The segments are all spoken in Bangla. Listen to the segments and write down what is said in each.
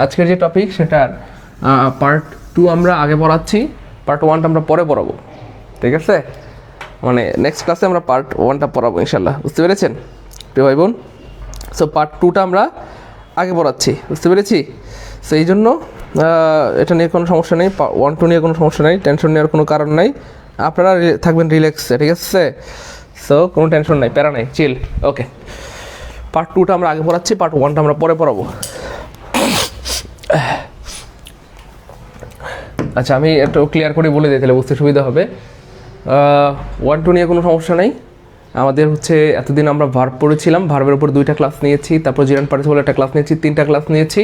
আজকের যে টপিক সেটার পার্ট 2 আমরা আগে পড়াচ্ছি, পার্ট 1টা আমরা পরে পড়াবো, ঠিক আছে? মানে নেক্সট ক্লাসে আমরা পার্ট 1টা পড়াবো ইনশাল্লাহ, বুঝতে পেরেছেন প্রিয় ভাই বোন? সো পার্ট 2টা আমরা আগে পড়াচ্ছি, বুঝতে পেরেছি? সো এই জন্য এটা নিয়ে কোনো সমস্যা নেই, 1-2 নিয়ে কোনো সমস্যা নেই, টেনশন নেওয়ার কোনো কারণ নাই, আপনারা থাকবেন রিল্যাক্সে, ঠিক আছে? সো কোনো টেনশন নাই, প্যারা নাই, চিল। ওকে, পার্ট 2টা আমরা আগে পড়াচ্ছি, পার্ট 1টা আমরা পরে পড়াবো। আচ্ছা, আমি একটু ক্লিয়ার করে বলে দিই, তাহলে বুঝতে সুবিধা হবে। 1-2 নিয়ে কোনো সমস্যা নেই। আমাদের হচ্ছে এতদিন আমরা ভার্ব পড়েছিলাম, ভার্বের উপর 2টা ক্লাস নিয়েছি, তারপর জিরান পার্টিসিপল একটা ক্লাস নিয়েছি, 3টা ক্লাস নিয়েছি।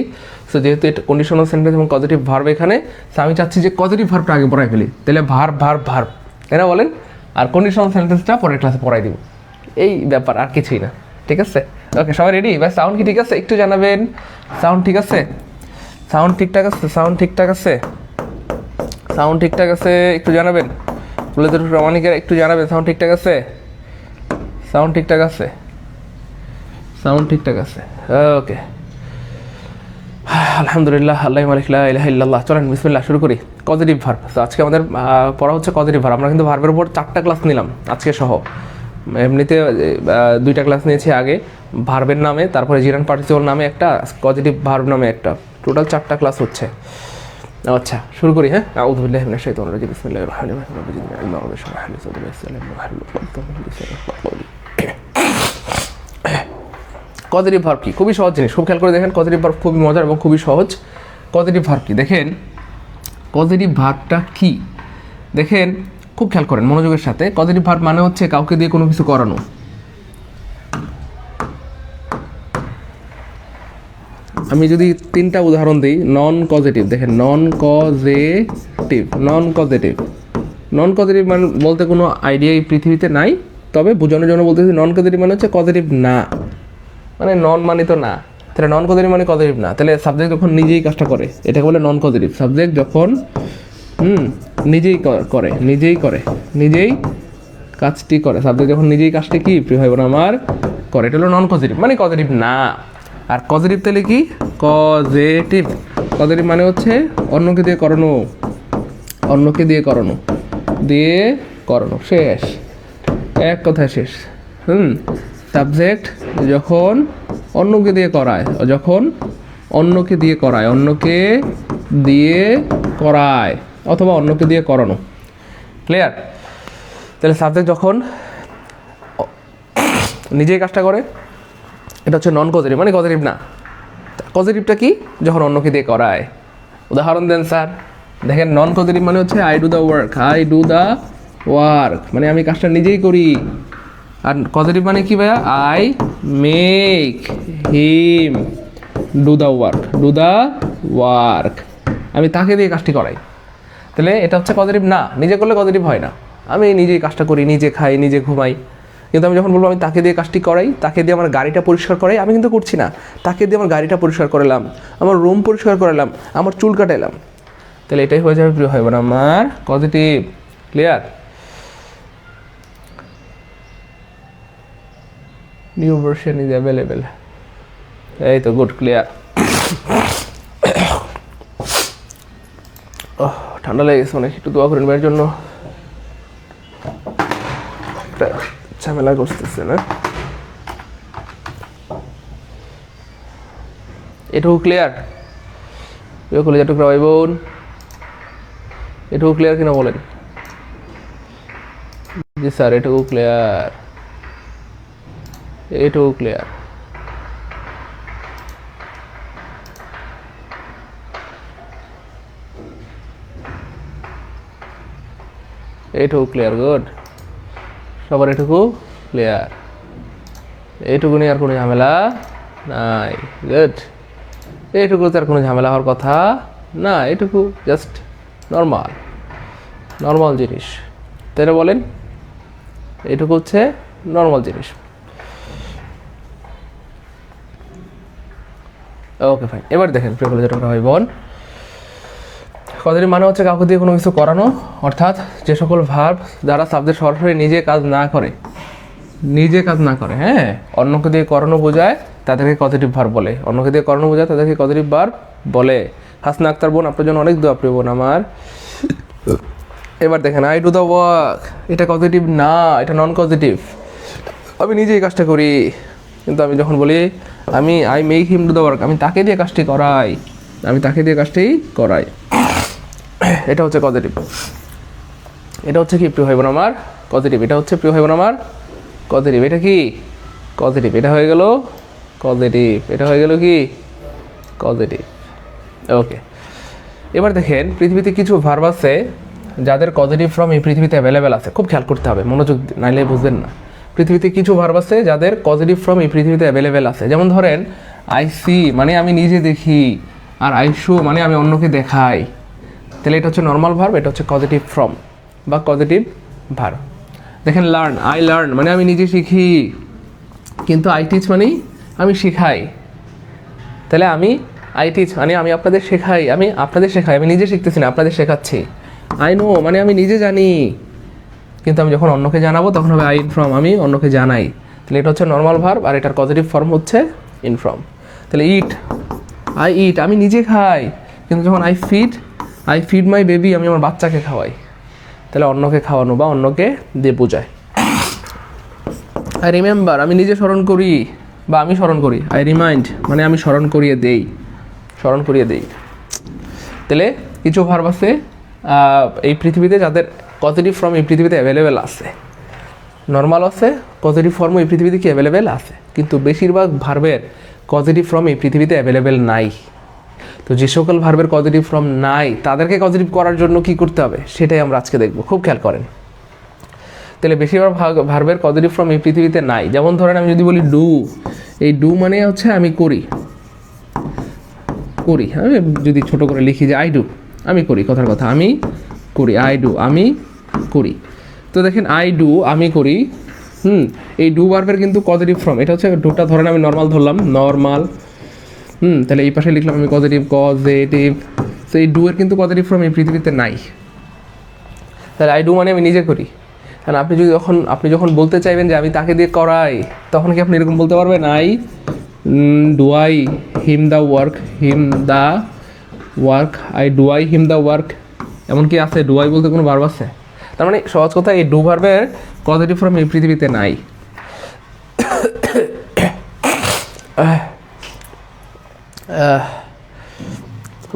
সো যেহেতু এটা কন্ডিশনাল সেন্টেন্স এবং পজিটিভ ভার্ব এখানে, সো আমি চাচ্ছি যে পজিটিভ ভার্বটা আগে পড়াই ফেলি, তাহলে ভার্ব তাই না বলেন? আর কন্ডিশনাল সেন্টেন্সটা পরের ক্লাসে পড়াই দিব, এই ব্যাপার, আর কিছুই না, ঠিক আছে? ওকে, সবাই রেডি? ভাই সাউন্ড কি ঠিক আছে? একটু জানাবেন। সাউন্ড ঠিক আছে? সাউন্ড ঠিকঠাক আছে? সাউন্ড ঠিকঠাক আছে? সাউন্ড ঠিকঠাক আছে একটু জানাবেন। ফুলেদের রমানিকের একটু জানাবেন সাউন্ড ঠিকঠাক আছে? সাউন্ড ঠিকঠাক আছে? সাউন্ড ঠিকঠাক আছে? ওকে, আলহামদুলিল্লাহ, আল্লাহ মালিক লা ইলাহা ইল্লাল্লাহ। চলেন বিসমিল্লাহ শুরু করি। Positive verb. তো আজকে আমাদের পড়া হচ্ছে পজিটিভ ভার্ব। আমরা কিন্তু ভার্বের উপর 4টা ক্লাস নিলাম আজকে সহ। এমনিতে 2টা ক্লাস নিয়েছি আগে ভার্বের নামে, তারপরে জিরান পার্টিসিপল নামে একটা, পজিটিভ ভার্ব নামে একটা, টোটাল 4টা ক্লাস হচ্ছে। আচ্ছা, শুরু করি। হ্যাঁ, আউযু বিল্লাহি মিনাশ শাইতানির রাজিম, বিসমিল্লাহির রহমানির রহিম। পজিটিভ ভার্ব কি? খুবই সহজ জিনিস, খুব খেয়াল করে দেখেন। পজিটিভ ভার্ব খুবই মজার এবং খুবই সহজ। পজিটিভ ভার্ব কি দেখেন, পজিটিভ ভার্বটা কি দেখেন, খুব খেয়াল করেন মনোযোগের সাথে। পজিটিভ ভার্ব মানে হচ্ছে কাউকে দিয়ে কোনো কিছু করানো। আমি যদি 3টা উদাহরণ দিই, নন পজিটিভ, দেখেন নন পজিটিভ মানে বলতে কোনো আইডিয়া এই পৃথিবীতে নাই, তবে বোঝানোর জন্য বলতেছি নন পজিটিভ মানে হচ্ছে পজিটিভ না, মানে নন মানে তো না, তাহলে নন পজিটিভ মানে পজিটিভ না, তাহলে সাবজেক্ট যখন নিজেই কাজটা করে এটাকে বলে নন পজিটিভ। সাবজেক্ট যখন নিজেই কাজটি করে, সাবজেক্ট যখন নিজেই কাজটি কি প্রিয় ভাই বোন আমার করে, এটা হলো নন পজিটিভ, মানে পজিটিভ না। আর পজিটিভ তাহলে কি? পজিটিভ মানে হচ্ছে অন্যকে দিয়ে করানো, শেষ, এক কথায় শেষ। সাবজেক্ট যখন অন্যকে দিয়ে করায় অথবা অন্যকে দিয়ে করানো, ক্লিয়ার? তাহলে সাবজেক্ট যখন নিজেই কাজটা করে এটা হচ্ছে নন পজিটিভ, মানে পজিটিভ না। পজিটিভটা কি? যখন অন্যকে দিয়ে করায়। উদাহরণ দেন স্যার। দেখেন নন পজিটিভ মানে হচ্ছে আই ডু দ্য ওয়ার্ক, মানে আমি কাজটা নিজেই করি। আর পজিটিভ মানে কি ভাইয়া? I make him do the work, আমি তাকে দিয়ে কাজটি করাই। তাহলে এটা হচ্ছে পজিটিভ না, নিজে করলে পজিটিভ হয় না। আমি নিজেই কাজটা করি, নিজে খাই, নিজে ঘুমাই, কিন্তু আমি যখন বলবো আমি তাকে দিয়ে কাজটি করাই, তাকে দিয়ে আমার গাড়িটা পরিষ্কার করাই, আমি কিন্তু করছি না, তাকে দিয়ে আমার গাড়িটা পরিষ্কার করালাম, আমার রুম পরিষ্কার করালাম, আমার চুল কাটালাম, তাহলে এটাই হয়ে যাবে প্রিয় হয় না আমার positive. Clear? New version is available, এই তো, গুড, ক্লিয়ার। ঠান্ডা লেগে গেছে অনেক, একটু দোয়া করেন ভাইয়ের জন্য, ঝামেলা করতেছে না। এটুকু ক্লিয়ার? যেটুকু ভাই বোন, এটুকু ক্লিয়ার কিনা বলেন? জি স্যার, এটুকু ক্লিয়ার। এটুকু ক্লিয়ার। গুড, সবার এটুকু ক্লিয়ার। এইটুকু নিয়ে আর কোনো ঝামেলা নাই, গুড। এইটুকু তো আর কোনো ঝামেলা হওয়ার কথা না, এটুকু জাস্ট নর্মাল জিনিস, তাই না বলেন? এইটুকু হচ্ছে নর্মাল জিনিস। ওকে ফাইন, এবার দেখেন প্রিয় যেটা ভাই বোন, পজিটিভ মানে হচ্ছে কাউকে দিয়ে কোনো কিছু করানো, অর্থাৎ যে সকল ভার্ব যারা সাবজেক্ট সরাসরি নিজে কাজ না করে, হ্যাঁ, অন্যকে দিয়ে করানো বোঝায়, তাদেরকে পজিটিভ ভার্ব বলে। অন্যকে দিয়ে করানো বোঝায় তাদেরকে পজিটিভ ভার্ব বলে। হাসনা আক্তার বোন, আপনার জন্য অনেক দোয়া প্রিয় বোন আমার। এবার দেখেন আই ডু দ্য ওয়ার্ক, এটা পজিটিভ না, এটা নন পজিটিভ। আমি নিজেই কাজটা করি, কিন্তু আমি যখন বলি I make him do the work, আমি তাকে দিয়ে কাজটি করাই, আমি তাকে দিয়ে কাজটি করাই, এটা হচ্ছে পজিটিভ। এটা হচ্ছে কি প্রিয় ভাই বোন আমার পজিটিভ, এটা হচ্ছে প্রিয় ভাই বোন আমার পজিটিভ। এটা কি পজিটিভ, এটা হয়ে গেল পজিটিভ, এটা হয়ে গেল কি পজিটিভ। ওকে, এবার দেখেন পৃথিবীতে কিছু ভার্ব আছে যাদের পজিটিভ ফর্ম এই পৃথিবীতে অ্যাভেলেবেল আছে। খুব খেয়াল করতে হবে, মনোযোগ নাইলে বুঝবেন না। পৃথিবীতে কিছু ভার্ব আছে যাদের পজিটিভ ফর্ম এই পৃথিবীতে অ্যাভেলেবেল আছে। যেমন ধরেন আই সি মানে আমি নিজে দেখি, আর আই শো মানে আমি অন্যকে দেখাই। তাহলে এটা হচ্ছে নর্মাল ভার্ব, এটা হচ্ছে পজিটিভ ফর্ম বা পজিটিভ ভার্ব। দেখেন লার্ন, আই লার্ন মানে আমি নিজে শিখি, কিন্তু আই টিচ মানে আমি শেখাই। তাহলে আই টিচ মানে আমি আপনাদের শেখাই, আমি নিজে শিখতেছি না, আপনাদের শেখাচ্ছি। আই নো মানে আমি নিজে জানি, কিন্তু আমি যখন অন্যকে জানাবো তখন হবে আই ইনফর্ম, আমি অন্যকে জানাই। তাহলে এটা হচ্ছে নর্মাল ভার্ব, আর এটার পজিটিভ ফর্ম হচ্ছে ইনফর্ম। তাহলে আই ইট আমি নিজে খাই, কিন্তু যখন আই ফিড মাই বেবি আমি আমার বাচ্চাকে খাওয়াই। তাহলে অন্যকে খাওয়ানো বা অন্যকে দিয়ে বোঝায়। আই রিমেম্বার আমি নিজে স্মরণ করি বা আমি স্মরণ করি। আই রিমাইন্ড মানে আমি স্মরণ করিয়ে দেই। তাহলে কিছু ভার্ব আছে এই পৃথিবীতে যাদের পজিটিভ ফর্ম এই পৃথিবীতে অ্যাভেলেবেল আছে, নর্মাল আছে, পজিটিভ ফর্ম এই পৃথিবীতে কি অ্যাভেলেবেল আছে, কিন্তু বেশিরভাগ ভার্বের পজিটিভ ফর্ম এই পৃথিবীতে অ্যাভেলেবেল নাই। তো যে সকল ভার্বের পজিটিভ ফর্ম নাই তাদেরকে পজিটিভ করার জন্য কি করতে হবে সেটাই আমরা আজকে দেখব। খুব খেয়াল করেন। তাহলে বেশিরভাগ ভার্বের পজিটিভ ফর্ম এই পৃথিবীতে নাই। যেমন ধরেন আমি যদি বলি ডু, এই ডু মানে হচ্ছে আমি করি, আমি যদি ছোট করে লিখি যে আই ডু আমি করি, কথার কথা আমি করি, আই ডু আমি করি। তো দেখেন আই ডু আমি করি, এই ডু ভার্বের কিন্তু পজিটিভ ফর্ম, এটা হচ্ছে ডুটা ধরেন আমি নর্মাল ধরলাম, নর্মাল, তাহলে এই পাশে লিখলাম আমি পজিটিভ। তো এই ডু এর কিন্তু পজিটিভ ফর্ম এই পৃথিবীতে নাই। তাহলে আই ডু মানে আমি নিজে করি। কারণ আপনি যখন বলতে চাইবেন যে আমি তাকে দিয়ে করাই, তখন কি আপনি এরকম বলতে পারবেন I do I him the work, I do I him the work, এমন কি আছে? ডু আই বলতে কোনো ভার্ব আছে? তার মানে সহজ কথা এই ডু ভার্বের পজিটিভ ফর্ম এই পৃথিবীতে নাই।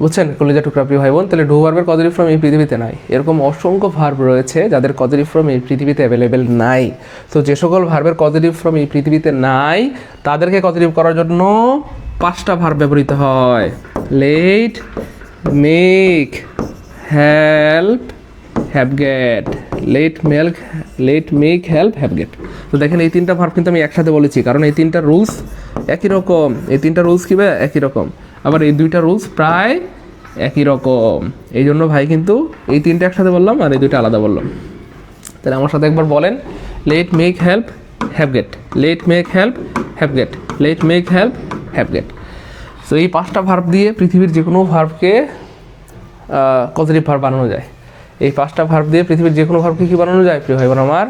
বুঝছেন কলিজা টুকরা প্রিয় ভাই বোন? তাহলে ডু ভার্বের পজিটিভ ফর্ম এই পৃথিবীতে নাই। এরকম অসংখ্য ভার্ব রয়েছে যাদের পজিটিভ ফর্ম এই পৃথিবীতে অ্যাভেলেবেল নাই। তো যে সকল ভার্বের পজিটিভ ফর্ম এই পৃথিবীতে নাই তাদেরকে পজিটিভ করার জন্য 5টা ভার্ব ব্যবহৃত হয়। Let, make, help, have get. Let, make, help, have get. তো দেখেন এই 3টা ভার্ব কিন্তু আমি একসাথে বলেছি, কারণ এই 3টা রুলস একই রকম। এই 3টা রুলস কি একই রকম, আবার এই 2টা রুলস প্রায় একই রকম। এই জন্য ভাই কিন্তু এই 3টা একসাথে বললাম আর এই 2টা আলাদা বললাম। তাহলে আমার সাথে একবার বলেন, let, make, help, have get. Let, make, help, have get. Let, make, help, have get. তো এই 5টা ভার্ব দিয়ে পৃথিবীর যে কোনো ভার্বকে পজিটিভ ভার্ব বানানো যায়। এই 5টা ভার্ব দিয়ে পৃথিবীর যে কোনো ভার্বকে কী বানানো যায় প্রিয় ভাই বোন আমার?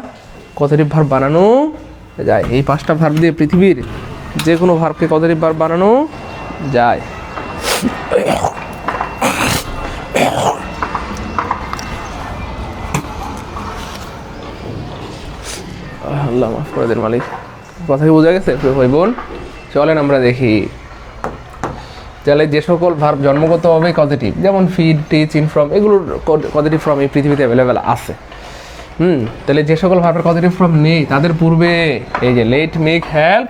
পজিটিভ ভার্ব বানানো যায়। এই 5টা ভার্ব দিয়ে পৃথিবীর যে কোনো ভার্বকে পজিটিভ ভার্ব বানানো যায়। আল্লাহ মাফ করে দেন মালিক। কথা কি বোঝা গেছে প্রিয় ভাই বোন? চলেন আমরা দেখি। তাহলে যে সকল ভার্ব জন্মগতভাবে পজিটিভ, যেমন ফিড, টিচ, ইনফর্ম, এগুলোর পজিটিভ ফর্ম এই পৃথিবীতে অ্যাভেলেবেল আছে। তাহলে যে সকল ভার্বের পজিটিভ ফর্ম নেই তাদের পূর্বে এই যে let, make, help,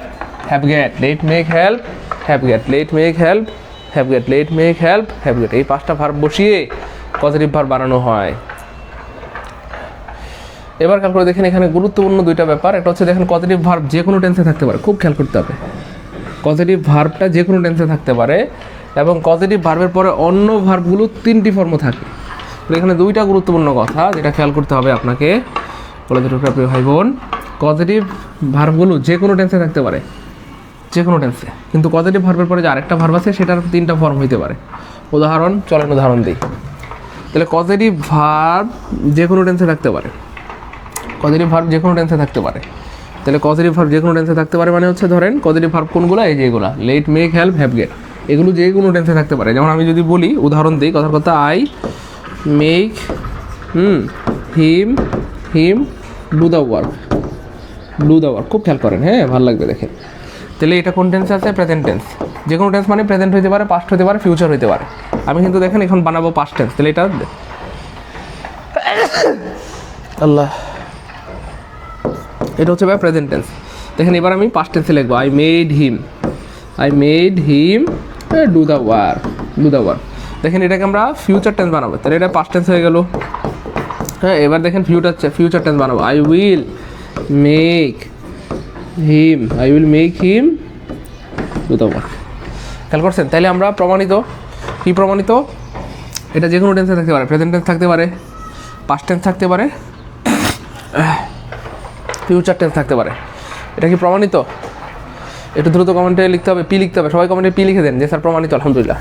have get, let, make, help, have get, let, make, help, have get, let, make, help, have get, এই 5টা ভার্ব বসিয়ে পজিটিভ ভার্ব বানানো হয়। এবার খেয়াল করে দেখেন এখানে গুরুত্বপূর্ণ 2টা ব্যাপার। এটা হচ্ছে দেখেন পজিটিভ ভার্ব যে কোনো টেন্সে থাকতে পারে, খুব খেয়াল করতে হবে। পজিটিভ ভার্বটা যে কোনো টেন্সে থাকতে পারে এবং পজিটিভ ভার্বের পরে অন্য ভার্বগুলো 3টি ফর্ম থাকে। তো এখানে 2টা গুরুত্বপূর্ণ কথা যেটা খেয়াল করতে হবে আপনাকে, কলেজের টুকরা প্রিয় ভাই বোন। পজিটিভ ভার্বগুলো যে কোনো টেন্সে থাকতে পারে, যে কোনো টেন্সে, কিন্তু পজিটিভ ভার্বের পরে যে আরেকটা ভার্ব আছে সেটার 3টা ফর্ম হইতে পারে। উদাহরণ দিই। তাহলে পজিটিভ ভার্ব যে কোনো টেন্সে থাকতে পারে, পজিটিভ ভার্ব যে কোনো টেন্সে থাকতে পারে। তাহলে কজেটিভ ভার্ব যে কোনো টেন্সে থাকতে পারে, মানে হচ্ছে ধরেন পজিটিভ ভার্ব কোনগুলো, এই যেগুলো let, make, help, have, get, এগুলো যে কোনো টেন্সে থাকতে পারে। যেমন আমি যদি বলি, উদাহরণ দিই, কথার কথা, I make him do the work, খুব খেয়াল করেন, হ্যাঁ ভালো লাগবে দেখেন। তাহলে এটা কোন টেন্স আছে? Present tense. যে কোনো টেন্স মানে প্রেজেন্ট হতে পারে, পাস্ট হতে পারে, ফিউচার হতে পারে। আমি কিন্তু দেখেন এখন বানাবো পাস্ট টেন্স, তাহলে এটা আল্লাহ, এটা হচ্ছে ভাই প্রেজেন্ট টেন্স। দেখেন এবার আমি পাস্ট টেন্সে লিখবো, I made him do the work. দেখেন এটাকে আমরা ফিউচার টেন্স বানাবো, তাহলে এটা পাস্ট টেন্স হয়ে গেল। হ্যাঁ, এবার দেখেন ফিউচার টেন্স বানাবো, I will make him do the work. খেয়াল করছেন? তাহলে আমরা প্রমাণিত, কি প্রমাণিত? এটা যে কোনো টেন্সে থাকতে পারে, প্রেজেন্ট টেন্স থাকতে পারে, পাস্ট টেন্স থাকতে পারে, ফিউচার টেন্স থাকতে পারে। এটা কি প্রমাণিত? একটু দ্রুত কমেন্টে লিখতে হবে, পি লিখতে হবে, সবাই কমেন্টে পি লিখে দেন যে স্যার প্রমাণিত। আলহামদুলিল্লাহ,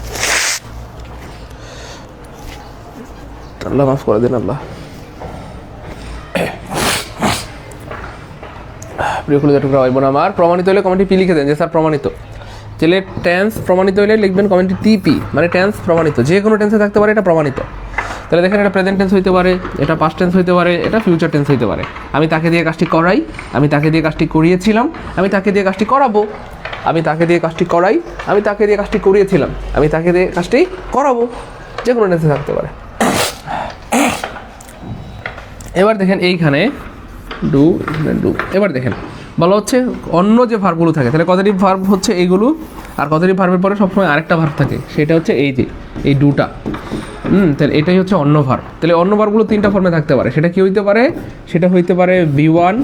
আল্লাহ মাফ করে দেন। আল্লাহ, প্রিয় কলিজা টুকরা ভাই বোন আমার, প্রমাণিত হলে কমেন্টে পি লিখে দেন যে স্যার প্রমাণিত। তাহলে টেন্স প্রমাণিত হলে লিখবেন কমেন্টে টিপি, মানে টেন্স প্রমাণিত, যে কোনো টেন্সে থাকতে পারে, এটা প্রমাণিত। তাহলে দেখেন এটা প্রেজেন্ট টেন্স হইতে পারে, এটা পাস্ট টেন্স হইতে পারে, এটা ফিউচার টেন্স হইতে পারে। আমি তাকে দিয়ে কাজটি করাই, আমি তাকে দিয়ে কাজটি করিয়েছিলাম, আমি তাকে দিয়ে কাজটি করাবো, আমি তাকে দিয়ে কাজটি করাই, আমি তাকে দিয়ে কাজটি করিয়েছিলাম, আমি তাকে দিয়ে কাজটি করাবো, যে কোনো টেন্সে থাকতে পারে। এবার দেখেন এইখানে ডু, এবার দেখেন বলা হচ্ছে অন্য যে ভার্বগুলো থাকে, তাহলে পজিটিভ ভার্ব হচ্ছে এইগুলো, আর পজিটিভ ভার্বের পরে সবসময় আরেকটা ভার্ব থাকে, সেটা হচ্ছে এই যে এই ডুটা। তাহলে এটাই হচ্ছে অন্য ভার্ব। তাহলে অন্য ভার্বগুলো তিনটা ফর্মে থাকতে পারে। সেটা কি হইতে পারে? সেটা হইতে পারে V1,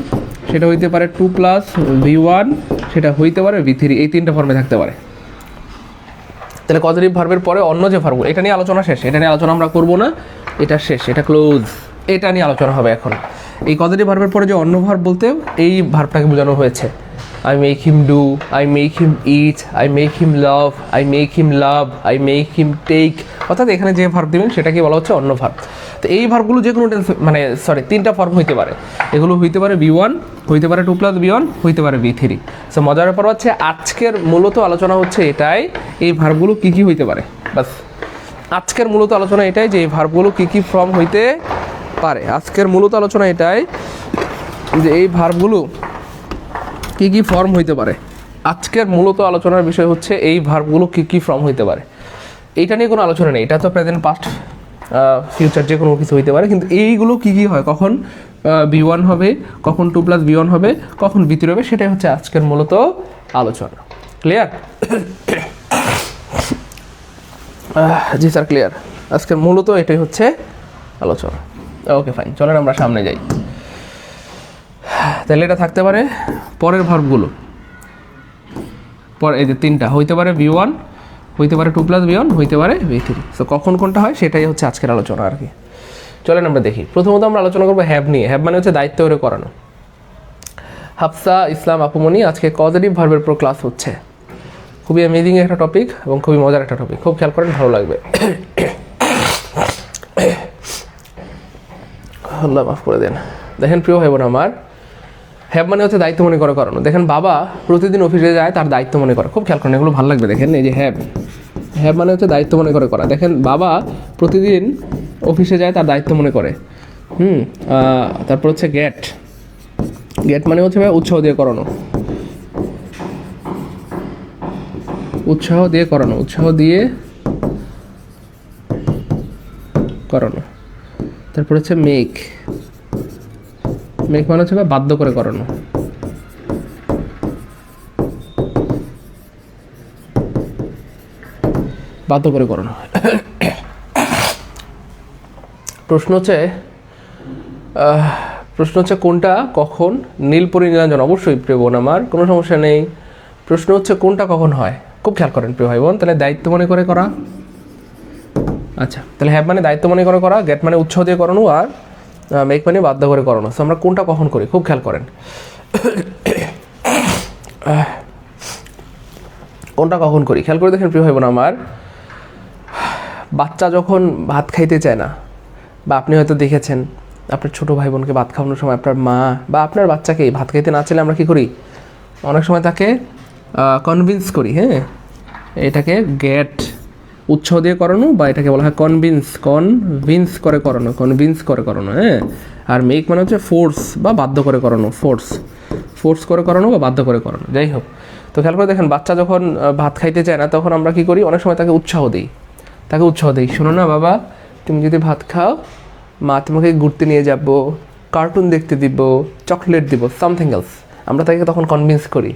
সেটা হইতে পারে 2 + V1, সেটা হইতে পারে V3, এই তিনটা ফর্মে থাকতে পারে। তাহলে পজিটিভ ভার্বের পরে অন্য যে ভার্বগুলো, এটা নিয়ে আলোচনা শেষ, এটা নিয়ে আলোচনা আমরা করবো না, এটা শেষ, এটা ক্লোজ। এটা নিয়ে আলোচনা হবে এখন। এই পজিটিভ ভার্বের পরে যে অন্য ভার্ব বলতে এই ভার্বটাকে বোঝানো হয়েছে। I make him do, I make him eat, I make him love, I make him love, I make him take, অর্থাৎ এখানে যে ভার্ব দিবেন সেটাকে বলা হচ্ছে অন্য ভার্ব। তো এই ভার্বগুলো যে কোনো টেন্স, মানে তিনটা ফর্ম হইতে পারে। এগুলো হইতে পারে V1, হইতে পারে 2 + V1, হইতে পারে V3। সো মজার ব্যাপার হচ্ছে আজকের মূলত আলোচনা হচ্ছে এটাই, এই ভার্বগুলো কী কী হইতে পারে। বাস আজকের মূলত আলোচনা এটাই যে এই ভার্বগুলো কী কী ফর্ম হইতে পারে। আজকের মূলত আলোচনা এটাই যে এই ভার্বগুলো কী কী ফর্ম হইতে পারে। আজকের মূলত আলোচনার বিষয় হচ্ছে এই ভার্বগুলো কী কী ফর্ম হইতে পারে। এইটা নিয়ে কোনো আলোচনা নেই, এটা তো প্রেজেন্ট, পাস্ট, ফিউচার যে কোনো কিছু হইতে পারে, কিন্তু এইগুলো কী কী হয়, কখন V1 হবে, কখন 2 + V1 হবে, কখন V3 হবে, সেটাই হচ্ছে আজকের মূলত আলোচনা। ক্লিয়ার? জি স্যার ক্লিয়ার। আজকের মূলত এটাই হচ্ছে আলোচনা। ওকে ফাইন, চলেন আমরা সামনে যাই। তাহলে এটা থাকতে পারে পরের ভার্বগুলো, পরে এই যে তিনটা হইতে পারে V1, হইতে পারে 2 + V1, হইতে পারে V3। তো কখন কোনটা হয় সেটাই হচ্ছে আজকের আলোচনা আর কি। চলেন আমরা দেখি। প্রথমত আমরা আলোচনা করবো হ্যাভ নিয়ে। হ্যাভ মানে হচ্ছে দায়িত্ব করে করানো। হাফসা ইসলাম আপুমনি, আজকে পজিটিভ ভার্বের উপর ক্লাস হচ্ছে। খুবই অ্যামেজিং একটা টপিক এবং খুবই মজার একটা টপিক, খুব খেয়াল করেন, ভালো লাগবে। আল্লাহ মাফ করে দেন। দেখেন প্রিয় ভাই বোন আমার, হ্যাভ মানে হচ্ছে দায়িত্ব মনে করে করানো। দেখেন বাবা প্রতিদিন অফিসে যায়, তার দায়িত্ব মনে করে, খুব খেয়াল করেন, এগুলো ভালো লাগবে। দেখেন এই যে হ্যাভ মানে হচ্ছে দায়িত্ব মনে করে করা। দেখেন বাবা প্রতিদিন অফিসে যায়, তার দায়িত্ব মনে করে। তারপর হচ্ছে গেট মানে হচ্ছে উৎসাহ দিয়ে করানো, উৎসাহ দিয়ে করানো। তারপর হচ্ছে মেক মানে হচ্ছে বাধ্য করে করানো। প্রশ্ন হচ্ছে কোনটা কখন নীল পরিনীলাঞ্জন? অবশ্যই প্রিয় বোন আমার, কোনো সমস্যা নেই। প্রশ্ন হচ্ছে কোনটা কখন হয়, খুব খেয়াল করেন প্রিয় ভাই বোন। তাহলে দায়িত্ব মনে করে করা। আচ্ছা, তাহলে হ্যাভ মানে দায়িত্ব মনে করে করা, গেট মানে উৎসাহ দিয়ে করানো, আর মেক মানে বাধ্য করে করানো। সো আমরা কোনটা কখন করি, খুব খেয়াল করেন। কোনটা কখন করি খেয়াল করে দেখেন প্রিয় ভাই বোন আমার। বাচ্চা যখন ভাত খাইতে চায় না, বা আপনি হয়তো দেখেছেন আপনার ছোটো ভাই বোনকে ভাত খাওয়ানোর সময় আপনার মা বা আপনার বাচ্চাকে ভাত খাইতে না চাইলে আমরা কী করি, অনেক সময় তাকে কনভিন্স করি। হ্যাঁ, এটাকে গেট উৎসাহ দিয়ে করানো, বা এটাকে বলা হয় কনভিন্স করে করানো। হ্যাঁ, আর মেক মানে হচ্ছে ফোর্স বা বাধ্য করে করানো, ফোর্স করে করানো বা বাধ্য করে করানো, যাই হোক। তো খেয়াল করে দেখেন, বাচ্চা যখন ভাত খাইতে চায় না তখন আমরা কী করি, অনেক সময় তাকে উৎসাহ দিই, শোনো না বাবা, তুমি যদি ভাত খাও মা তোমাকে ঘুরতে নিয়ে যাব, কার্টুন দেখতে দিব, চকলেট দিব, সামথিং এলস। আমরা তাকে তখন কনভিন্স করি।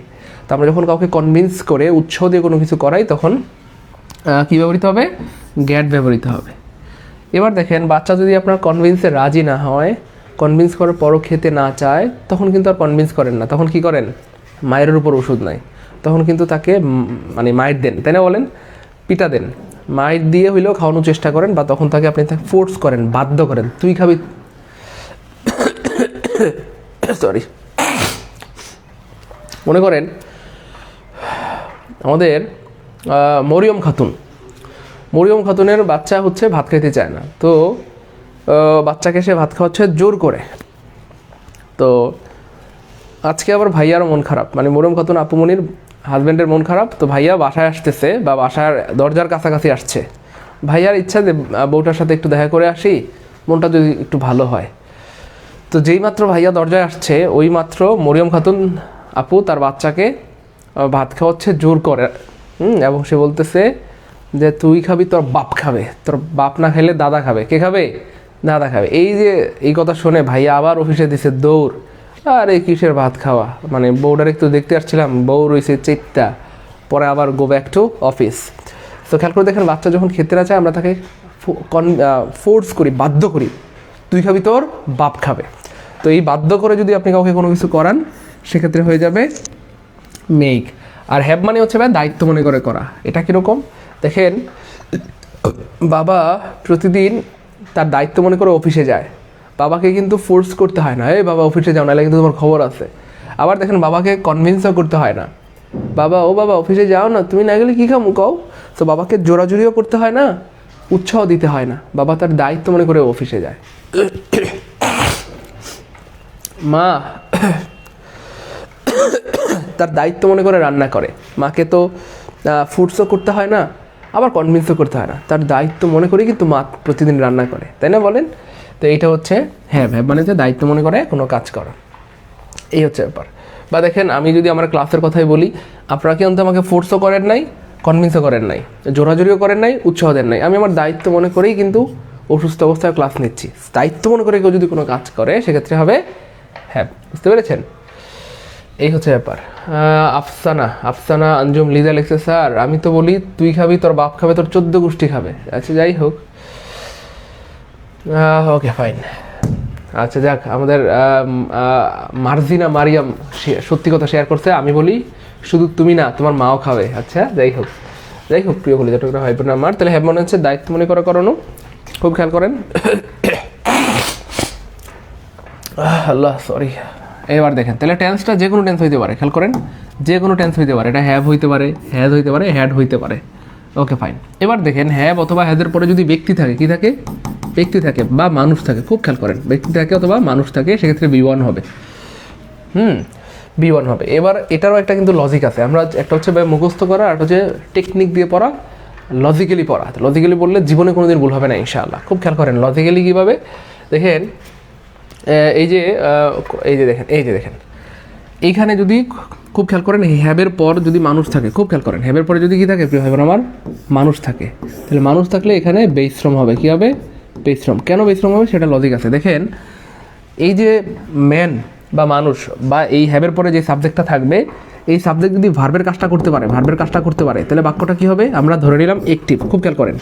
তো আমরা যখন কাউকে কনভিন্স করে উৎসাহ দিয়ে কোনো কিছু করাই তখন কী ব্যবহৃত হবে, গ্যাট ব্যবহৃত হবে। এবার দেখেন, বাচ্চা যদি আপনার কনভিন্সে রাজি না হয়, কনভিন্স করার পরও খেতে না চায়, তখন কিন্তু আর কনভিন্স করেন না, তখন কি করেন, মায়ের উপর ওষুধ নাই, তখন কিন্তু তাকে মানে মাইর দেন, তাই না বলেন, পিটা দেন, মাইর দিয়ে হইলেও খাওয়ানোর চেষ্টা করেন, বা তখন তাকে ফোর্স করেন, বাধ্য করেন, তুই খাবি। সরি, মনে করেন আমাদের মরিয়ম খাতুনের বাচ্চা হচ্ছে ভাত খেতে চায় না, তো বাচ্চাকে সে ভাত খাওয়াচ্ছে জোর করে। তো আজকে আবার ভাইয়ারও মন খারাপ, মানে মরিয়ম খাতুন আপুমনির হাজব্যান্ডের মন খারাপ, তো ভাইয়া বাসায় আসতেছে বা বাসার দরজার কাছাকাছি আসছে, ভাইয়ার ইচ্ছা যে বউটার সাথে একটু দেখা করে আসি, মনটা যদি একটু ভালো হয়। তো যেই মাত্র ভাইয়া দরজায় আসছে, ওই মাত্র মরিয়ম খাতুন আপু তার বাচ্চাকে ভাত খাওয়াচ্ছে জোর করে, এবং সে বলতেছে যে তুই খাবি, তোর বাপ খাবে, তোর বাপ না খেলে দাদা খাবে। কে খাবে? দাদা খাবে। এই কথা শুনে ভাইয়া আবার অফিসে দিছে দৌড়। আর এই কিসের ভাত খাওয়া, মানে বউটার একটু দেখতে আসছিলাম, বউ রয়েছে চেত্তা, পরে আবার গো ব্যাক টু অফিস। তো খেয়াল করে দেখেন, বাচ্চা যখন খেতে না চায় আমরা তাকে ফোর্স করি, বাধ্য করি, তুই খাবি, তোর বাপ খাবে। তো এই বাধ্য করে যদি আপনি কাউকে কোনো কিছু করান, সেক্ষেত্রে হয়ে যাবে মেক। আর হ্যাভ মানে হচ্ছে ভাই দায়িত্ব মনে করে করা। এটা কীরকম দেখেন, বাবা প্রতিদিন তার দায়িত্ব মনে করে অফিসে যায়, বাবাকে কিন্তু ফোর্স করতে হয় না, এই বাবা অফিসে যাও, নাহলে কিন্তু তোমার খবর আছে। আবার দেখেন, বাবাকে কনভিন্সও করতে হয় না, বাবা অফিসে যাও না, তুমি না গেলে কী খামু কও। তো বাবাকে জোরাজুরিও করতে হয় না, উৎসাহ দিতে হয় না, বাবা তার দায়িত্ব মনে করে অফিসে যায়। মা তার দায়িত্ব মনে করে রান্না করে, মাকে তো ফোর্সও করতে হয় না, আবার কনভিন্সও করতে হয় না, তার দায়িত্ব মনে করেই কিন্তু মা প্রতিদিন রান্না করে, তাই না বলেন। তো এইটা হচ্ছে হ্যাভ মানে যে দায়িত্ব মনে করে কোনো কাজ করা, এই হচ্ছে ব্যাপার। বা দেখেন, আমি যদি আমার ক্লাসের কথাই বলি, আপনারা কিন্তু আমাকে ফোর্সও করেন নাই, কনভিন্সও করেন নাই, জোরাজোরিও করেন নাই, উৎসাহ দেন নাই, আমি আমার দায়িত্ব মনে করেই কিন্তু অসুস্থ অবস্থায় ক্লাস নিচ্ছি। দায়িত্ব মনে করে কেউ যদি কোনো কাজ করে, সেক্ষেত্রে হবে হ্যাভ। বুঝতে পেরেছেন? এই হচ্ছে ব্যাপার। আফসানা আঞ্জুম লিজা লিখছে, স্যার আমি তো বলি তুই খাবি, তোর বাপ খাবে, তোর 14 গোষ্ঠী খাবে। আচ্ছা, যাই হোক, ওকে ফাইন। আচ্ছা যাক, আমাদের মার্জিনা মারিয়াম সত্যি কথা শেয়ার করছে, আমি বলি শুধু তুমি না, তোমার মাও খাবে। আচ্ছা, যাই হোক প্রিয় বলি, যেটা হয় না আমার, তাহলে হ্যাভ মনে হচ্ছে দায়িত্ব মনে করে করানো। খুব খেয়াল করেন, আল্লাহ সরি। এবার দেখেন, তাহলে টেন্সটা যে কোনো টেন্স হইতে পারে, খেয়াল করেন, যে কোনো টেন্স হইতে পারে, এটা হ্যাভ হইতে পারে, হ্যাজ হইতে পারে, হ্যাড হইতে পারে। Okay fine. এবার দেখেন, হ্যাভ অথবা হ্যাজের পরে যদি ব্যক্তি থাকে, কি থাকে? ব্যক্তি থাকে বা মানুষ থাকে। খুব খেয়াল করেন, ব্যক্তি থাকে অথবা মানুষ থাকে, সেক্ষেত্রে B1 হবে। B1 হবে। এবার এটারও একটা কিন্তু লজিক আছে। আমরা একটা হচ্ছে মুখস্থ করা, আর হচ্ছে টেকনিক দিয়ে পড়া, লজিক্যালি পড়া। লজিক্যালি বললে জীবনে কোনোদিন ভুল হবে না ইনশাআল্লাহ। খুব খেয়াল করেন, লজিক্যালি কীভাবে দেখেন, এই যে দেখেন এইখানে যদি খুব খেয়াল করেন, হ্যাবের পর যদি মানুষ থাকে, খুব খেয়াল করেন, হ্যাবের পরে যদি কী থাকে, প্রিয় ভাই বোন আমার, মানুষ থাকে, তাহলে মানুষ থাকলে এখানে বেশ্রম হবে। কী হবে? বেশ্রম। কেন বেশ্রম হবে সেটা লজিক আছে। দেখেন, এই যে ম্যান বা মানুষ বা এই হ্যাবের পরে যে সাবজেক্টটা থাকবে, এই সাবজেক্ট যদি ভার্বের কাজটা করতে পারে, তাহলে বাক্যটা কী হবে? আমরা ধরে নিলাম অ্যাক্টিভ। খুব খেয়াল করেন,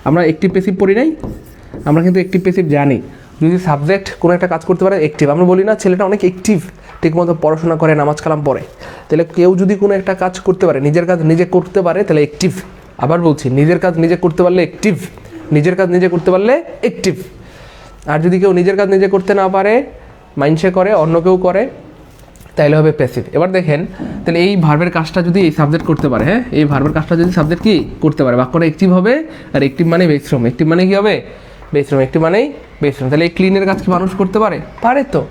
আমরা অ্যাক্টিভ প্যাসিভ পড়ি নাই, আমরা কিন্তু অ্যাক্টিভ প্যাসিভ জানি। যদি সাবজেক্ট কোনো একটা কাজ করতে পারে, অ্যাক্টিভ। আমরা বলি না ছেলেটা অনেক অ্যাক্টিভ, ঠিকমতো পড়াশোনা করে, নামাজ কালাম পড়ে। তাহলে কেউ যদি কোনো একটা কাজ করতে পারে, নিজের কাজ নিজে করতে পারে, তাহলে অ্যাক্টিভ। আবার বলছি, নিজের কাজ নিজে করতে পারলে অ্যাক্টিভ, নিজের কাজ নিজে করতে পারলে অ্যাক্টিভ। আর যদি কেউ নিজের কাজ নিজে করতে না পারে, মাইন্ডসে করে, অন্য কেউ করে, তাইলে হবে প্যাসিভ। এবার দেখেন, তাহলে এই ভার্বের কাজটা যদি এই সাবজেক্ট করতে পারে, হ্যাঁ, এই ভার্বের কাজটা যদি সাবজেক্ট কি করতে পারে, বাক্যটা অ্যাক্টিভ হবে। আর অ্যাক্টিভ মানে বেশ্রম। অ্যাক্টিভ মানে কি হবে? বেশ্রম। অ্যাক্টিভ মানেই বেস ফ্রম। তাহলে এই ক্লিনের কাজ কি মানুষ করতে পারে? পারে তো,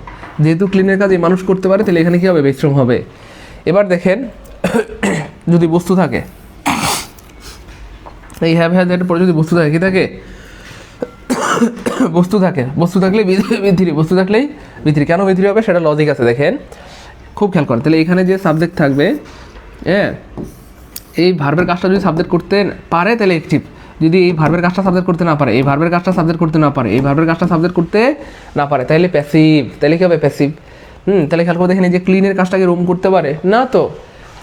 যেহেতু ক্লিনের কাজ এই মানুষ করতে পারে, তাহলে এখানে কী হবে? বেস ফ্রম হবে। এবার দেখেন যদি বস্তু থাকে, এই হ্যাভ হ্যাজ এর পরে যদি বস্তু থাকে, কী থাকে? বস্তু থাকে, বস্তু থাকলেই বি3, বস্তু থাকলেই বি3। কেন বি3 হবে সেটা লজিক আছে, দেখেন খুব খেয়াল করেন। তাহলে এখানে যে সাবজেক্ট থাকবে, হ্যাঁ, এই ভার্বের কাজটা যদি সাবজেক্ট করতে পারে তাহলে অ্যাক্টিভ, যদি এই ভার্বের কাজটা সাবজেক্ট করতে না পারে, এই ভার্বের কাজটা সাবজেক্ট করতে না পারে, এই ভার্বের কাজটা সাবজেক্ট করতে না পারে, তাহলে প্যাসিভ। তাহলে কী হবে? প্যাসিভ। তাহলে খেয়াল করে দেখেন, এই যে ক্লিনের কাজটাকে রোম করতে পারে না, তো